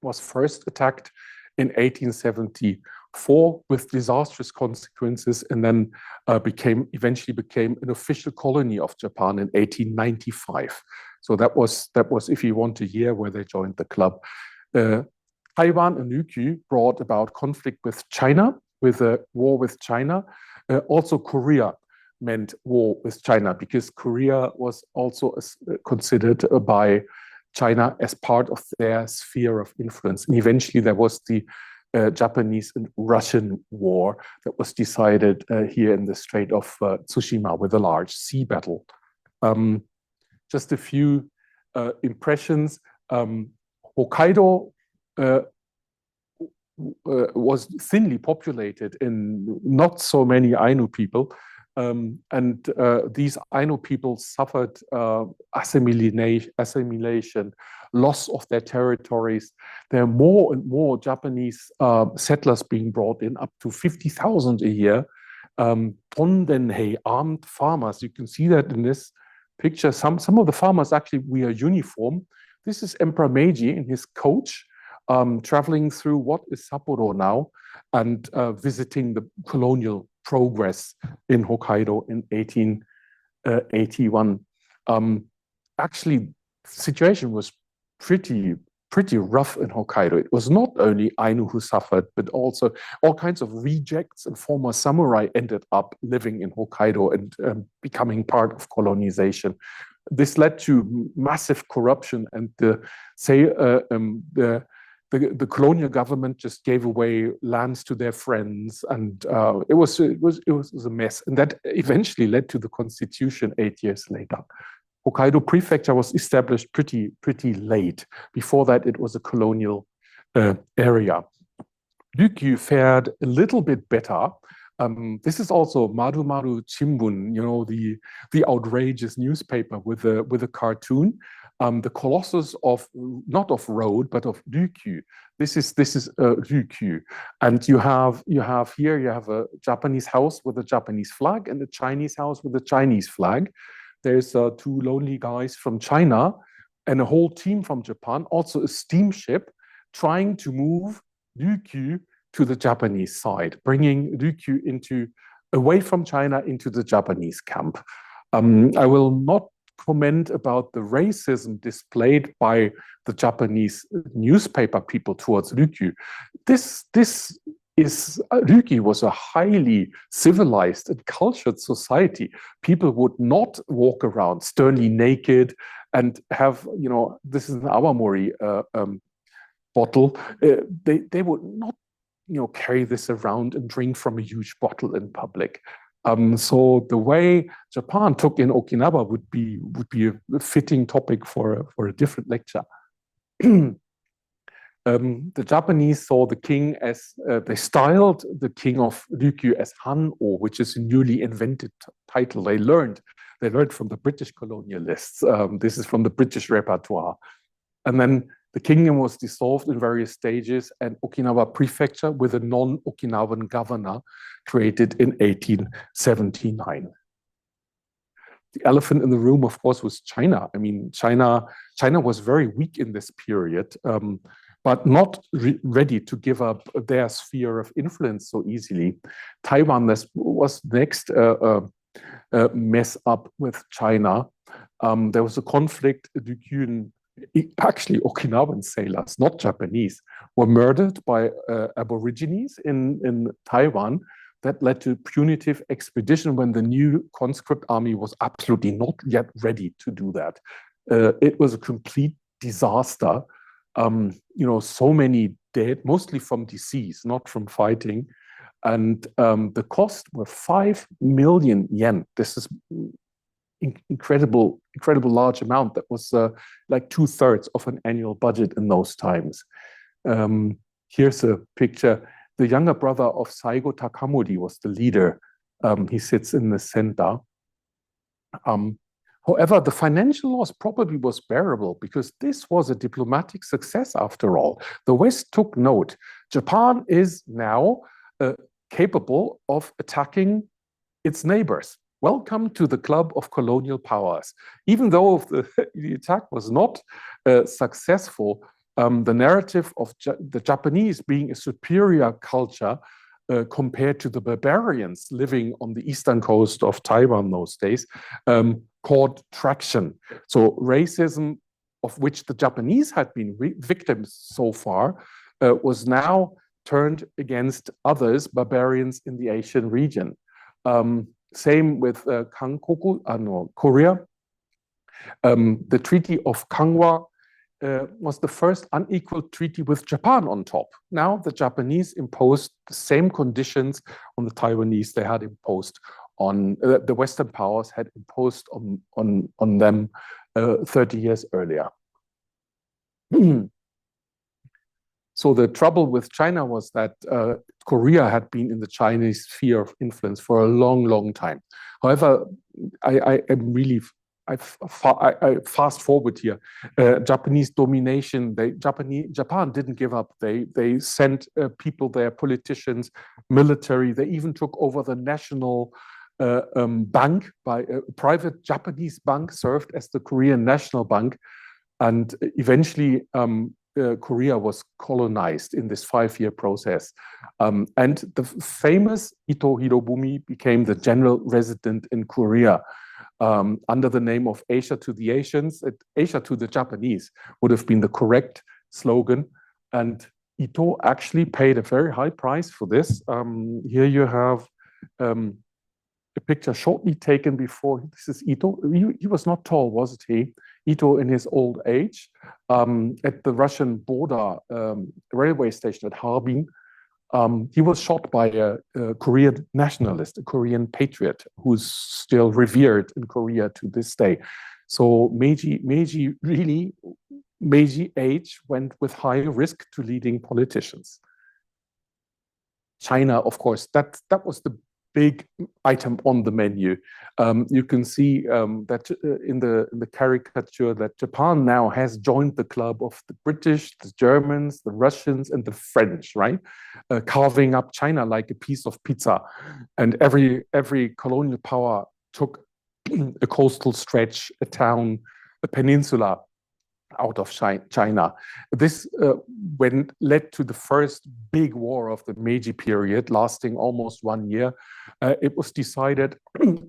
was first attacked in 1874 with disastrous consequences, and then eventually became an official colony of Japan in 1895. So that was, if you want, a year where they joined the club. Taiwan and Ryukyu brought about conflict with China, with a war with China. Also Korea meant war with China, because Korea was also considered by China as part of their sphere of influence. And eventually there was the Japanese and Russian war that was decided here in the Strait of Tsushima with a large sea battle. Just a few impressions. Hokkaido was thinly populated in not so many Ainu people, and these Ainu people suffered assimilation, loss of their territories. There are more and more Japanese settlers being brought in, up to 50,000 a year. Tondenhei, armed farmers. You can see that in this picture. Some of the farmers actually wear uniform. This is Emperor Meiji in his coach, traveling through what is Sapporo now, and visiting the colonial progress in Hokkaido in 1881. Actually, the situation was pretty rough in Hokkaido. It was not only Ainu who suffered, but also all kinds of rejects and former samurai ended up living in Hokkaido and becoming part of colonization. This led to massive corruption, and the colonial government just gave away lands to their friends, and it was a mess. And that eventually led to the constitution 8 years later. Hokkaido prefecture was established pretty late. Before that, it was a colonial area. Ryukyu fared a little bit better. This is also Maru Maru Chimbun, you know, the outrageous newspaper with a cartoon. The Colossus of, not of road, but of Ryukyu. This is Ryukyu, and you have a Japanese house with a Japanese flag and a Chinese house with a Chinese flag. There's 2 lonely guys from China and a whole team from Japan, also a steamship, trying to move Ryukyu to the Japanese side, bringing Ryukyu away from China into the Japanese camp. I will not comment about the racism displayed by the Japanese newspaper people towards Ryukyu. Ryukyu was a highly civilized and cultured society. People would not walk around sternly naked and have, this is an awamori bottle. They would not, carry this around and drink from a huge bottle in public. So the way Japan took in Okinawa would be a fitting topic for a different lecture. The Japanese saw the king as, they styled the king of Ryukyu as Han-o, which is a newly invented title. They learned from the British colonialists. This is from the British repertoire. And then the kingdom was dissolved in various stages, and Okinawa prefecture with a non-Okinawan governor created in 1879. The elephant in the room, of course, was China. I mean, China was very weak in this period, but not ready to give up their sphere of influence so easily. Taiwan was next mess up with China. There was a conflict. Actually, Okinawan sailors, not Japanese, were murdered by Aborigines in Taiwan. That led to punitive expedition when the new conscript army was absolutely not yet ready to do that. It was a complete disaster. So many dead, mostly from disease, not from fighting. And the cost were 5 million yen. This is incredible large amount. That was like 2/3 of an annual budget in those times. Here's a picture. The younger brother of Saigo Takamori was the leader. He sits in the center. However, the financial loss probably was bearable because this was a diplomatic success after all. The West took note. Japan is now capable of attacking its neighbors. Welcome to the club of colonial powers. Even though the attack was not successful, the narrative of the Japanese being a superior culture compared to the barbarians living on the eastern coast of Taiwan those days caught traction. So racism, of which the Japanese had been victims so far, was now turned against others, barbarians in the Asian region. Same with Kankoku, Korea. The Treaty of Kangwa was the first unequal treaty with Japan on top. Now the Japanese imposed the same conditions on the Taiwanese they had imposed on the Western powers had imposed on them 30 years earlier. So the trouble with China was that Korea had been in the Chinese sphere of influence for a long, long time. However, I fast forward here. Japanese domination. Japan didn't give up. They sent people there, politicians, military. They even took over the national bank by a private Japanese bank, served as the Korean National Bank, and eventually Korea was colonized in this 5-year process. And the famous Ito Hirobumi became the general resident in Korea under the name of Asia to the Asians. Asia to the Japanese would have been the correct slogan. And Ito actually paid a very high price for this. Here you have a picture shortly taken before. This is Ito. He was not tall, wasn't he? Ito in his old age at the Russian border railway station at Harbin. He was shot by a Korean nationalist, a Korean patriot, who's still revered in Korea to this day. So Meiji age went with high risk to leading politicians. China, of course, that was the big item on the menu. You can see that in the caricature that Japan now has joined the club of the British, the Germans, the Russians, and the French, right? Carving up China like a piece of pizza. And every colonial power took a coastal stretch, a town, a peninsula, out of China. This led to the first big war of the Meiji period, lasting almost 1 year. It was decided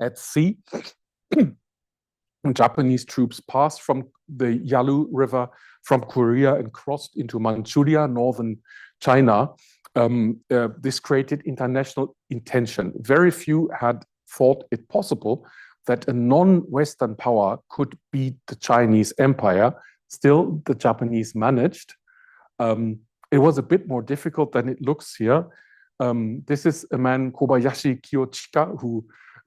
at sea. Japanese troops passed from the Yalu River from Korea and crossed into Manchuria, northern China. This created international intention. Very few had thought it possible that a non-Western power could beat the Chinese empire. Still, the Japanese managed. It was a bit more difficult than it looks here. This is a man, Kobayashi Kiyochika, who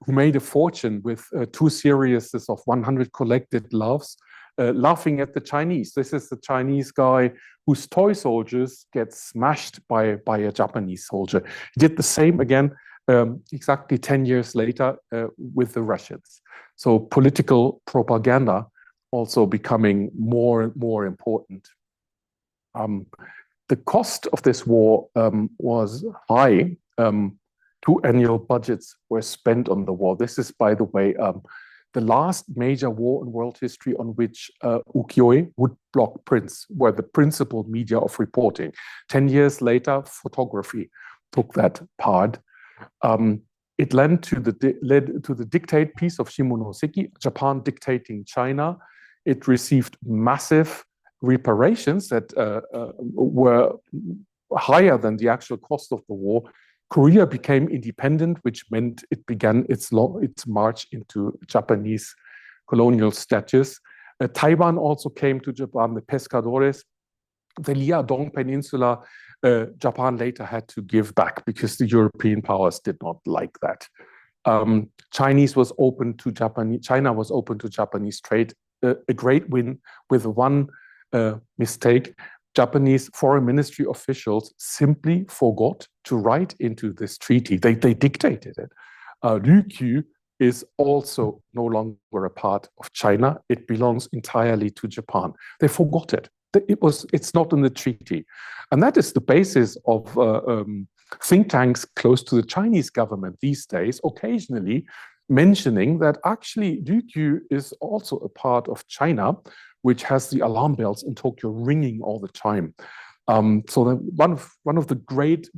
made a fortune with 2 series of 100 collected loves, laughing at the Chinese. This is the Chinese guy whose toy soldiers get smashed by a Japanese soldier. He did the same again exactly 10 years later with the Russians. So political propaganda also becoming more and more important. The cost of this war was high. 2 annual budgets were spent on the war. This is, by the way, the last major war in world history on which ukiyo, woodblock prints, were the principal media of reporting. 10 years later, photography took that part. It led to the dictate piece of Shimonoseki, Japan dictating China. It received massive reparations that were higher than the actual cost of the war. Korea became independent, which meant it began its march into Japanese colonial status. Taiwan also came to Japan, the pescadores. The Liaodong Peninsula, Japan later had to give back because the European powers did not like that. China was open to Japanese trade. A great win with one mistake. Japanese foreign ministry officials simply forgot to write into this treaty. They dictated it. Ryukyu is also no longer a part of China. It belongs entirely to Japan. They forgot it. It's not in the treaty. And that is the basis of think tanks close to the Chinese government these days, occasionally mentioning that actually Ryukyu is also a part of China, which has the alarm bells in Tokyo ringing all the time. So one of the great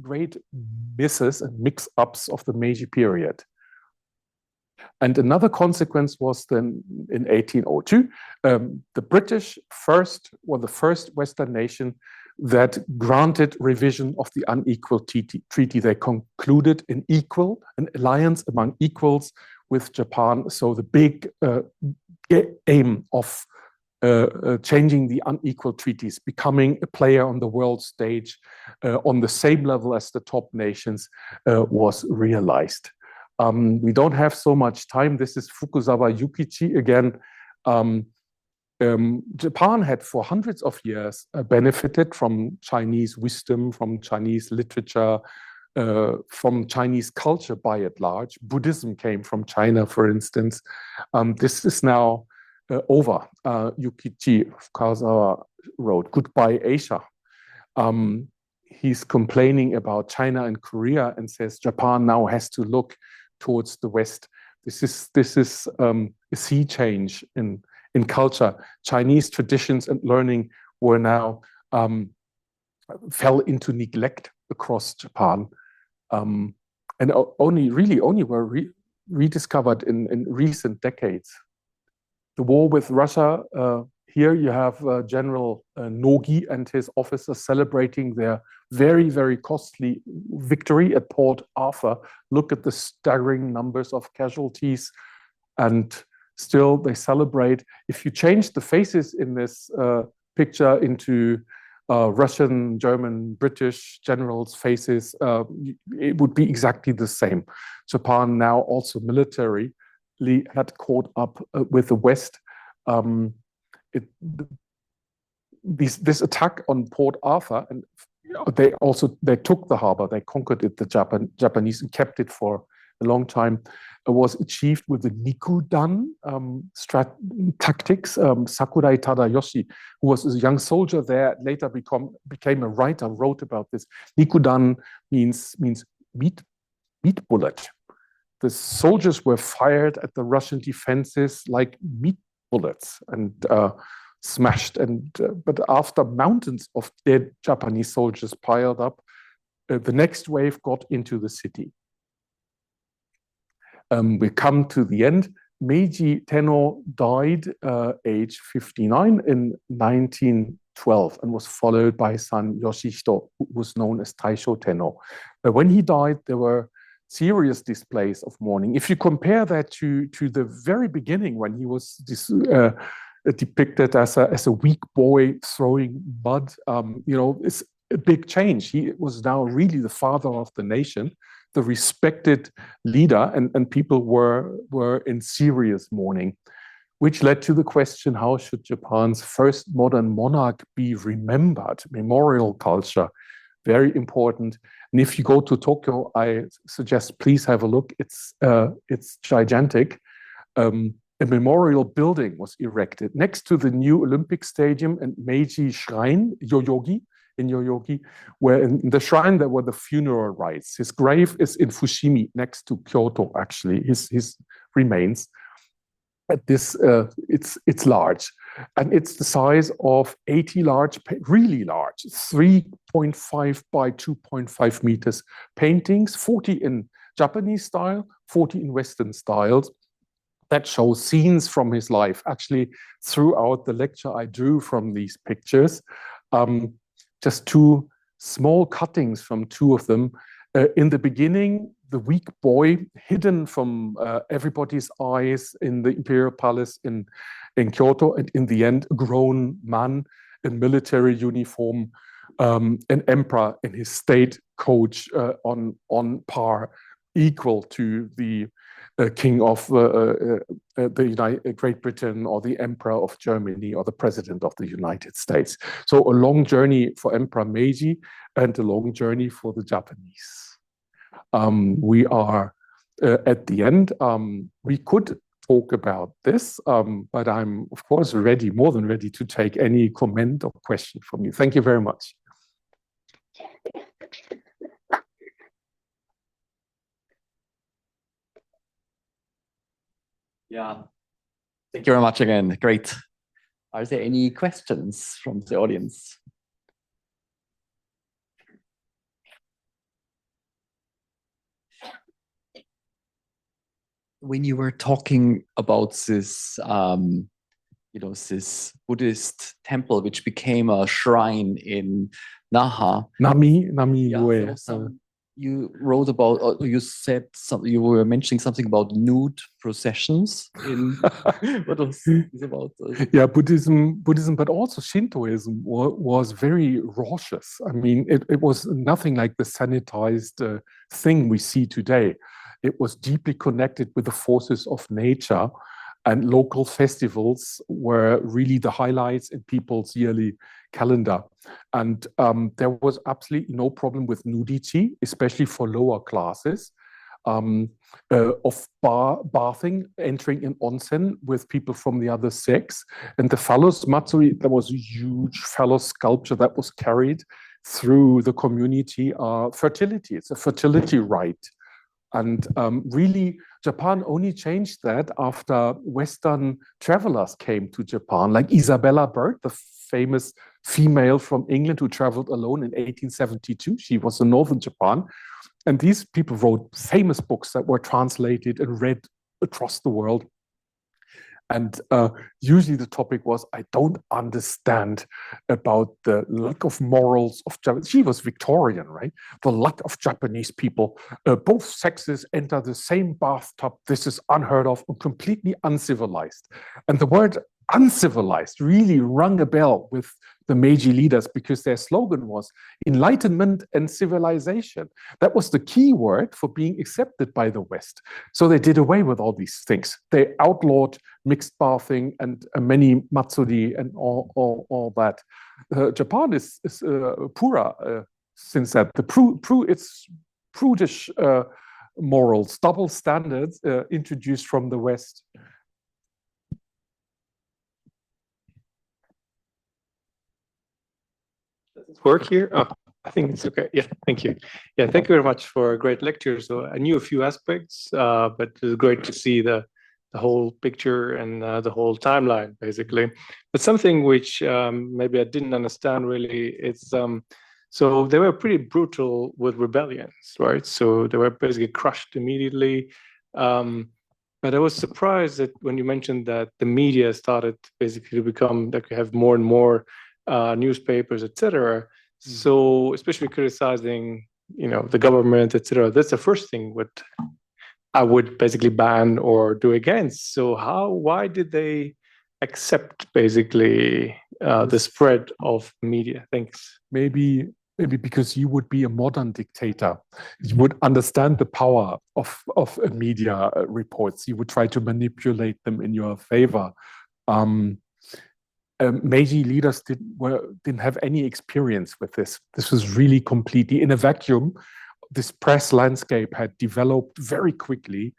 misses and mix-ups of the Meiji period. And another consequence was then in 1802, the British were the first Western nation that granted revision of the unequal treaty. They concluded an alliance among equals with Japan. So the big aim of changing the unequal treaties, becoming a player on the world stage on the same level as the top nations was realized. We don't have so much time. This is Fukuzawa Yukichi again. Japan had for hundreds of years benefited from Chinese wisdom, from Chinese literature, from Chinese culture by and large. Buddhism came from China, for instance. This is now over. Yukichi Fukuzawa wrote, "Goodbye, Asia." He's complaining about China and Korea and says Japan now has to look towards the West. This is a sea change in culture. Chinese traditions and learning were now fell into neglect across Japan, and only were rediscovered in recent decades. The war with Russia. Here you have General Nogi and his officers celebrating their very, very costly victory at Port Arthur. Look at the staggering numbers of casualties, and still they celebrate. If you change the faces in this picture into Russian, German, British generals' faces, it would be exactly the same. Japan now also militarily had caught up with the West. This attack on Port Arthur, and they took the harbor, they conquered it, the Japanese, and kept it for a long time, was achieved with the Nikudan tactics. Sakurai Tadayoshi, who was a young soldier there, later became a writer, wrote about this. Nikudan means meat bullet. The soldiers were fired at the Russian defenses like meat bullets, and smashed. And but after mountains of dead Japanese soldiers piled up, the next wave got into the city. We come to the end. Meiji Tenno died age 59 in 1912 and was followed by his son Yoshihito, who was known as Taisho Tenno. But when he died, there were serious displays of mourning. If you compare that to the very beginning, when he was depicted as a weak boy throwing mud, it's a big change. He was now really the father of the nation, the respected leader, and people were in serious mourning, which led to the question, how should Japan's first modern monarch be remembered? Memorial culture, very important. And if you go to Tokyo, I suggest please have a look. It's gigantic. A memorial building was erected next to the new Olympic Stadium and Meiji Shrine, Yoyogi, where in the shrine there were the funeral rites. His grave is in Fushimi, next to Kyoto, actually, his remains. At this, it's large. And it's the size of 80 large, really large, 3.5 by 2.5 meters paintings, 40 in Japanese style, 40 in Western styles. That shows scenes from his life. Actually, throughout the lecture, I drew from these pictures. Just two small cuttings from two of them. In the beginning, the weak boy hidden from everybody's eyes in the Imperial Palace in Kyoto, and in the end, a grown man in military uniform, an emperor in his state coach on par, equal to the king of Great Britain, or the emperor of Germany, or the president of the United States. So a long journey for Emperor Meiji and a long journey for the Japanese. We are at the end. We could talk about this, but I'm of course ready, more than ready, to take any comment or question from you. Thank you very much.
Yeah, thank you very much again. Great. Are there any questions from the audience? When you were talking about this, this Buddhist temple, which became a shrine in Naha.
Nami
yeah, you wrote about, or you said something, you were mentioning something about nude processions in what was this about?
Yeah, Buddhism, but also Shintoism was very raucous. I mean, it was nothing like the sanitized thing we see today. It was deeply connected with the forces of nature, and local festivals were really the highlights in people's yearly calendar. And there was absolutely no problem with nudity, especially for lower classes, of bathing, entering an onsen with people from the other sex. And the phallus matsuri, there was a huge phallus sculpture that was carried through the community. Fertility, it's a fertility rite. And really, Japan only changed that after Western travelers came to Japan, like Isabella Bird, the famous female from England who traveled alone in 1872. She was in northern Japan. And these people wrote famous books that were translated and read across the world. And usually the topic was, I don't understand about the lack of morals of Japanese. She was Victorian, right? The lack of Japanese people. Both sexes enter the same bathtub. This is unheard of and completely uncivilized. And the word uncivilized really rung a bell with the Meiji leaders, because their slogan was enlightenment and civilization. That was the key word for being accepted by the West. So they did away with all these things. They outlawed mixed bathing and many matsuri and all that. Japan is pura since that. It's prudish morals, double standards introduced from the West.
Does it work here? Oh, I think it's okay. Yeah, thank you. Yeah, thank you very much for a great lecture. So I knew a few aspects, but it was great to see the the whole picture and the whole timeline, basically. But something which maybe I didn't understand really is so they were pretty brutal with rebellions, right? So they were basically crushed immediately. But I was surprised that when you mentioned that the media started basically to become like you have more and more newspapers, etc. So especially criticizing, the government, etc. That's the first thing what I would basically ban or do against. So why did they accept basically the spread of media? Thanks.
Maybe because you would be a modern dictator, you would understand the power of media reports. You would try to manipulate them in your favor. Meiji leaders didn't have any experience with this. This was really completely in a vacuum. This press landscape had developed very quickly,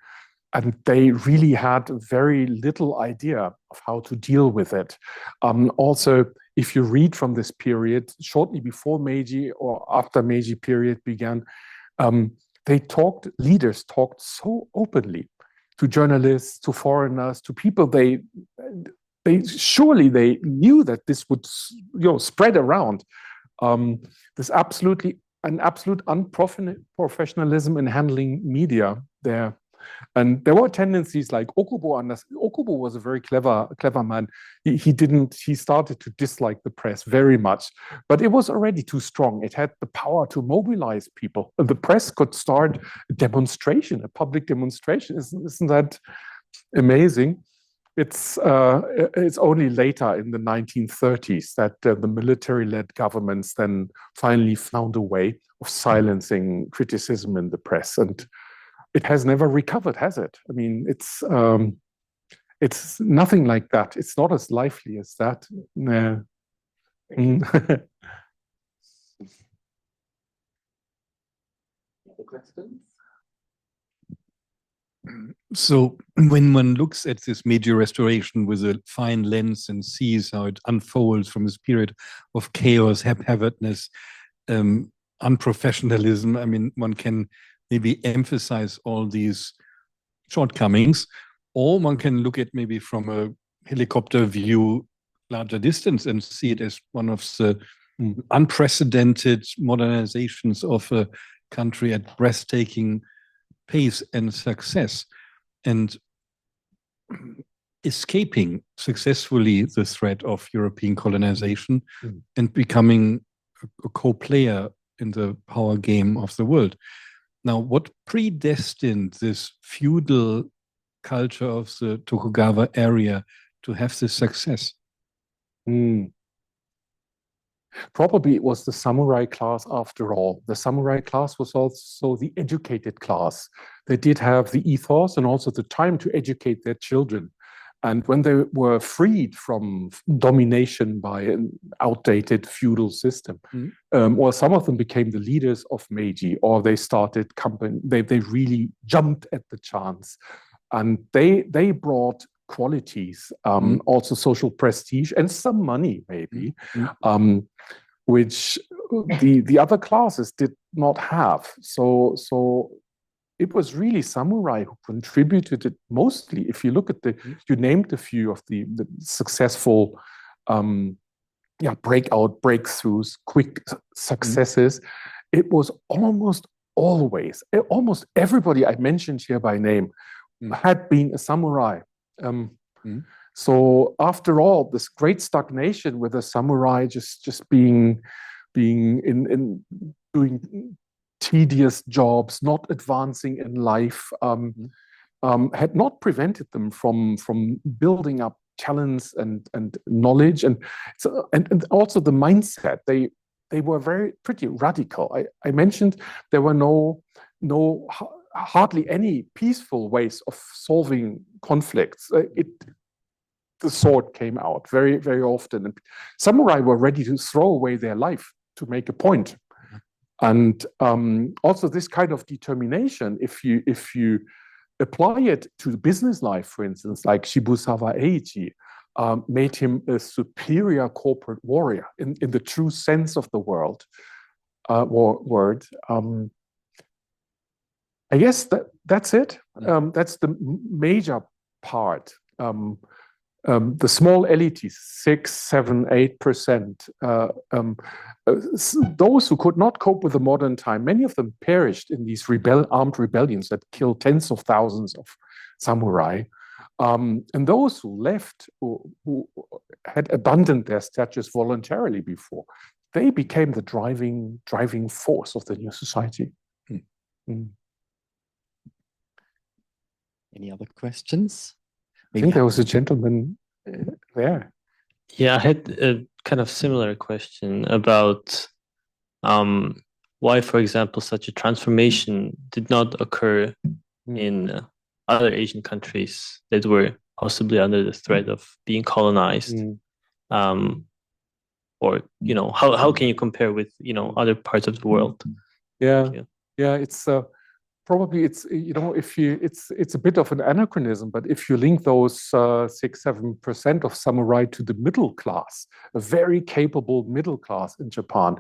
and they really had very little idea of how to deal with it. Also, if you read from this period, shortly before Meiji or after Meiji period began, leaders talked so openly to journalists, to foreigners, to people they surely they knew that this would spread around. There's an absolute unprofessionalism in handling media there. And there were tendencies like Okubo. Okubo was a very clever man. He started to dislike the press very much, but it was already too strong. It had the power to mobilize people. The press could start a public demonstration. Isn't that amazing? It's only later in the 1930s that the military-led governments then finally found a way of silencing criticism in the press, and it has never recovered, has it? I mean, it's nothing like that. It's not as lively as that. No.
So when one looks at this Meiji restoration with a fine lens and sees how it unfolds from this period of chaos, haphazardness, unprofessionalism, I mean, one can maybe emphasize all these shortcomings, or one can look at maybe from a helicopter view, larger distance, and see it as one of the unprecedented modernizations of a country at breathtaking pace and success, and escaping successfully the threat of European colonization and becoming a co-player in the power game of the world. Now, what predestined this feudal culture of the Tokugawa area to have this success?
Probably it was the samurai class after all. The samurai class was also the educated class. They did have the ethos and also the time to educate their children. And when they were freed from domination by an outdated feudal system, or some of them became the leaders of Meiji, or they started company, they really jumped at the chance. And they brought qualities, also social prestige and some money maybe, which the other classes did not have. So it was really samurai who contributed it mostly. If you look at you named a few of the successful breakthroughs, quick successes. It was almost everybody I mentioned here by name had been a samurai. So after all, this great stagnation with a samurai just being in doing tedious jobs, not advancing in life, had not prevented them from building up talents and knowledge, and also the mindset. They were pretty radical. I mentioned there were hardly any peaceful ways of solving conflicts. The sword came out very, very often, and samurai were ready to throw away their life to make a point. And also this kind of determination, if you apply it to the business life, for instance, like Shibusawa Eiichi, made him a superior corporate warrior in the true sense of the word. I guess that's it. That's the major part. The small elites, 6, 7, 8%, those who could not cope with the modern time, many of them perished in these armed rebellions that killed tens of thousands of samurai. And those who left, who had abandoned their status voluntarily before, they became the driving force of the new society.
Any other questions?
I think there was a gentleman there.
Yeah, I had a kind of similar question about why, for example, such a transformation did not occur in other Asian countries that were possibly under the threat of being colonized. Or, you know, how can you compare with, you know, other parts of the world?
Yeah, it's probably it's a bit of an anachronism, but if you link those 6-7% of samurai to the middle class, a very capable middle class in Japan,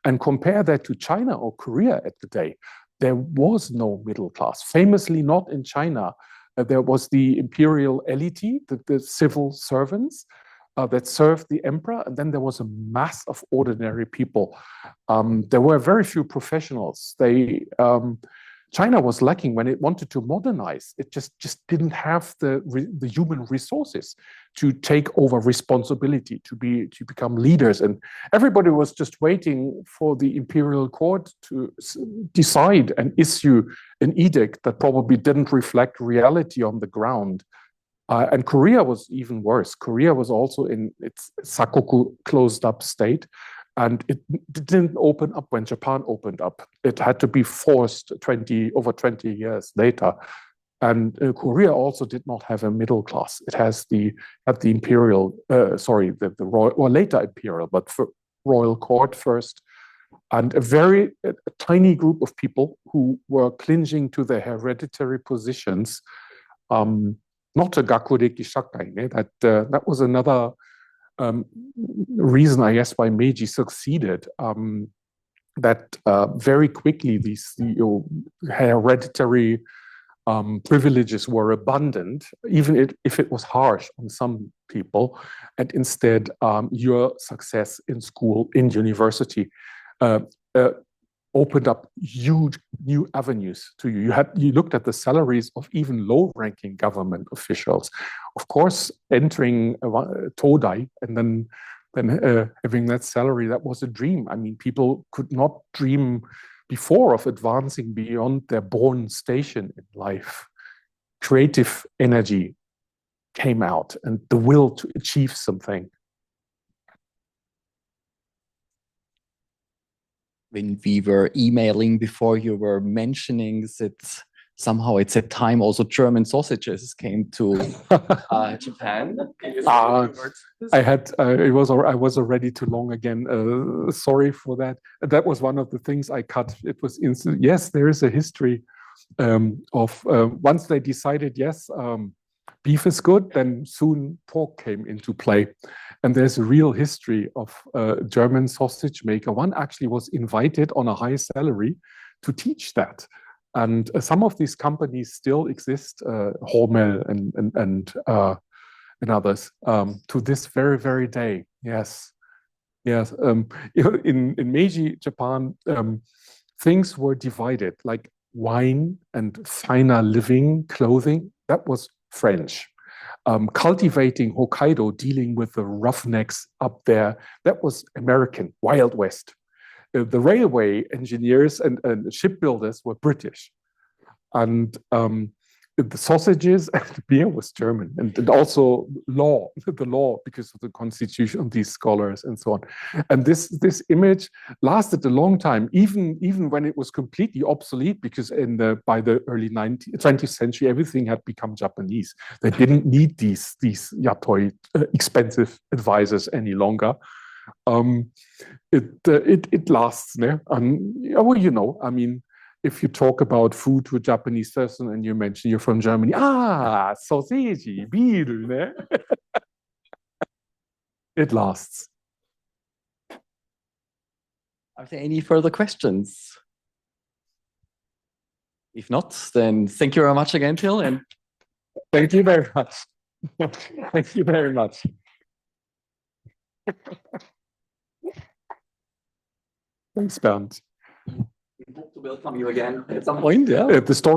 and compare that to China or Korea at the day, there was no middle class. Famously, not in China. There was the imperial elite, the civil servants that served the emperor, and then there was a mass of ordinary people. There were very few professionals. China was lacking when it wanted to modernize. It just didn't have the human resources to take over responsibility, to become leaders. And everybody was just waiting for the imperial court to decide and issue an edict that probably didn't reflect reality on the ground. And Korea was even worse. Korea was also in its sakoku closed up state. And it didn't open up when Japan opened up. It had to be forced over 20 years later. And Korea also did not have a middle class. It had the imperial, the royal, or later imperial, but for royal court first. And a tiny group of people who were clinging to their hereditary positions. Not a gakureki shakai. That was another reason, I guess, why Meiji succeeded. That very quickly these hereditary privileges were abundant, even if it was harsh on some people. And instead, your success in school, in university, opened up huge new avenues to you. You looked at the salaries of even low-ranking government officials. Of course, entering Todai and then having that salary, that was a dream. I mean, people could not dream before of advancing beyond their born station in life. Creative energy came out and the will to achieve something.
When we were emailing before, you were mentioning that somehow at that time also German sausages came to Japan.
I was already too long again. Sorry for that. That was one of the things I cut. It was yes, there is a history of once they decided yes, beef is good, then soon pork came into play. And there's a real history of a German sausage maker. One actually was invited on a high salary to teach that. And some of these companies still exist, Hormel and others, to this very, very day. Yes. In Meiji, Japan, things were divided, like wine and finer living, clothing, that was French. Cultivating Hokkaido, dealing with the roughnecks up there, that was American, Wild West. The railway engineers and shipbuilders were British. And the sausages and the beer was German. And also the law, because of the constitution of these scholars and so on. And this image lasted a long time, even when it was completely obsolete, because by the early 20th century, everything had become Japanese. They didn't need these yatoi expensive advisors any longer. It lasts, né? Well, you know, I mean, if you talk about food to a Japanese person and you mention you're from Germany, sausage, beer, né? It lasts.
Are there any further questions? If not, then thank you very much again, Till, and
Thank you very much. Thank you very much. Thanks, Bernd.
We hope to welcome you again at some point.
The story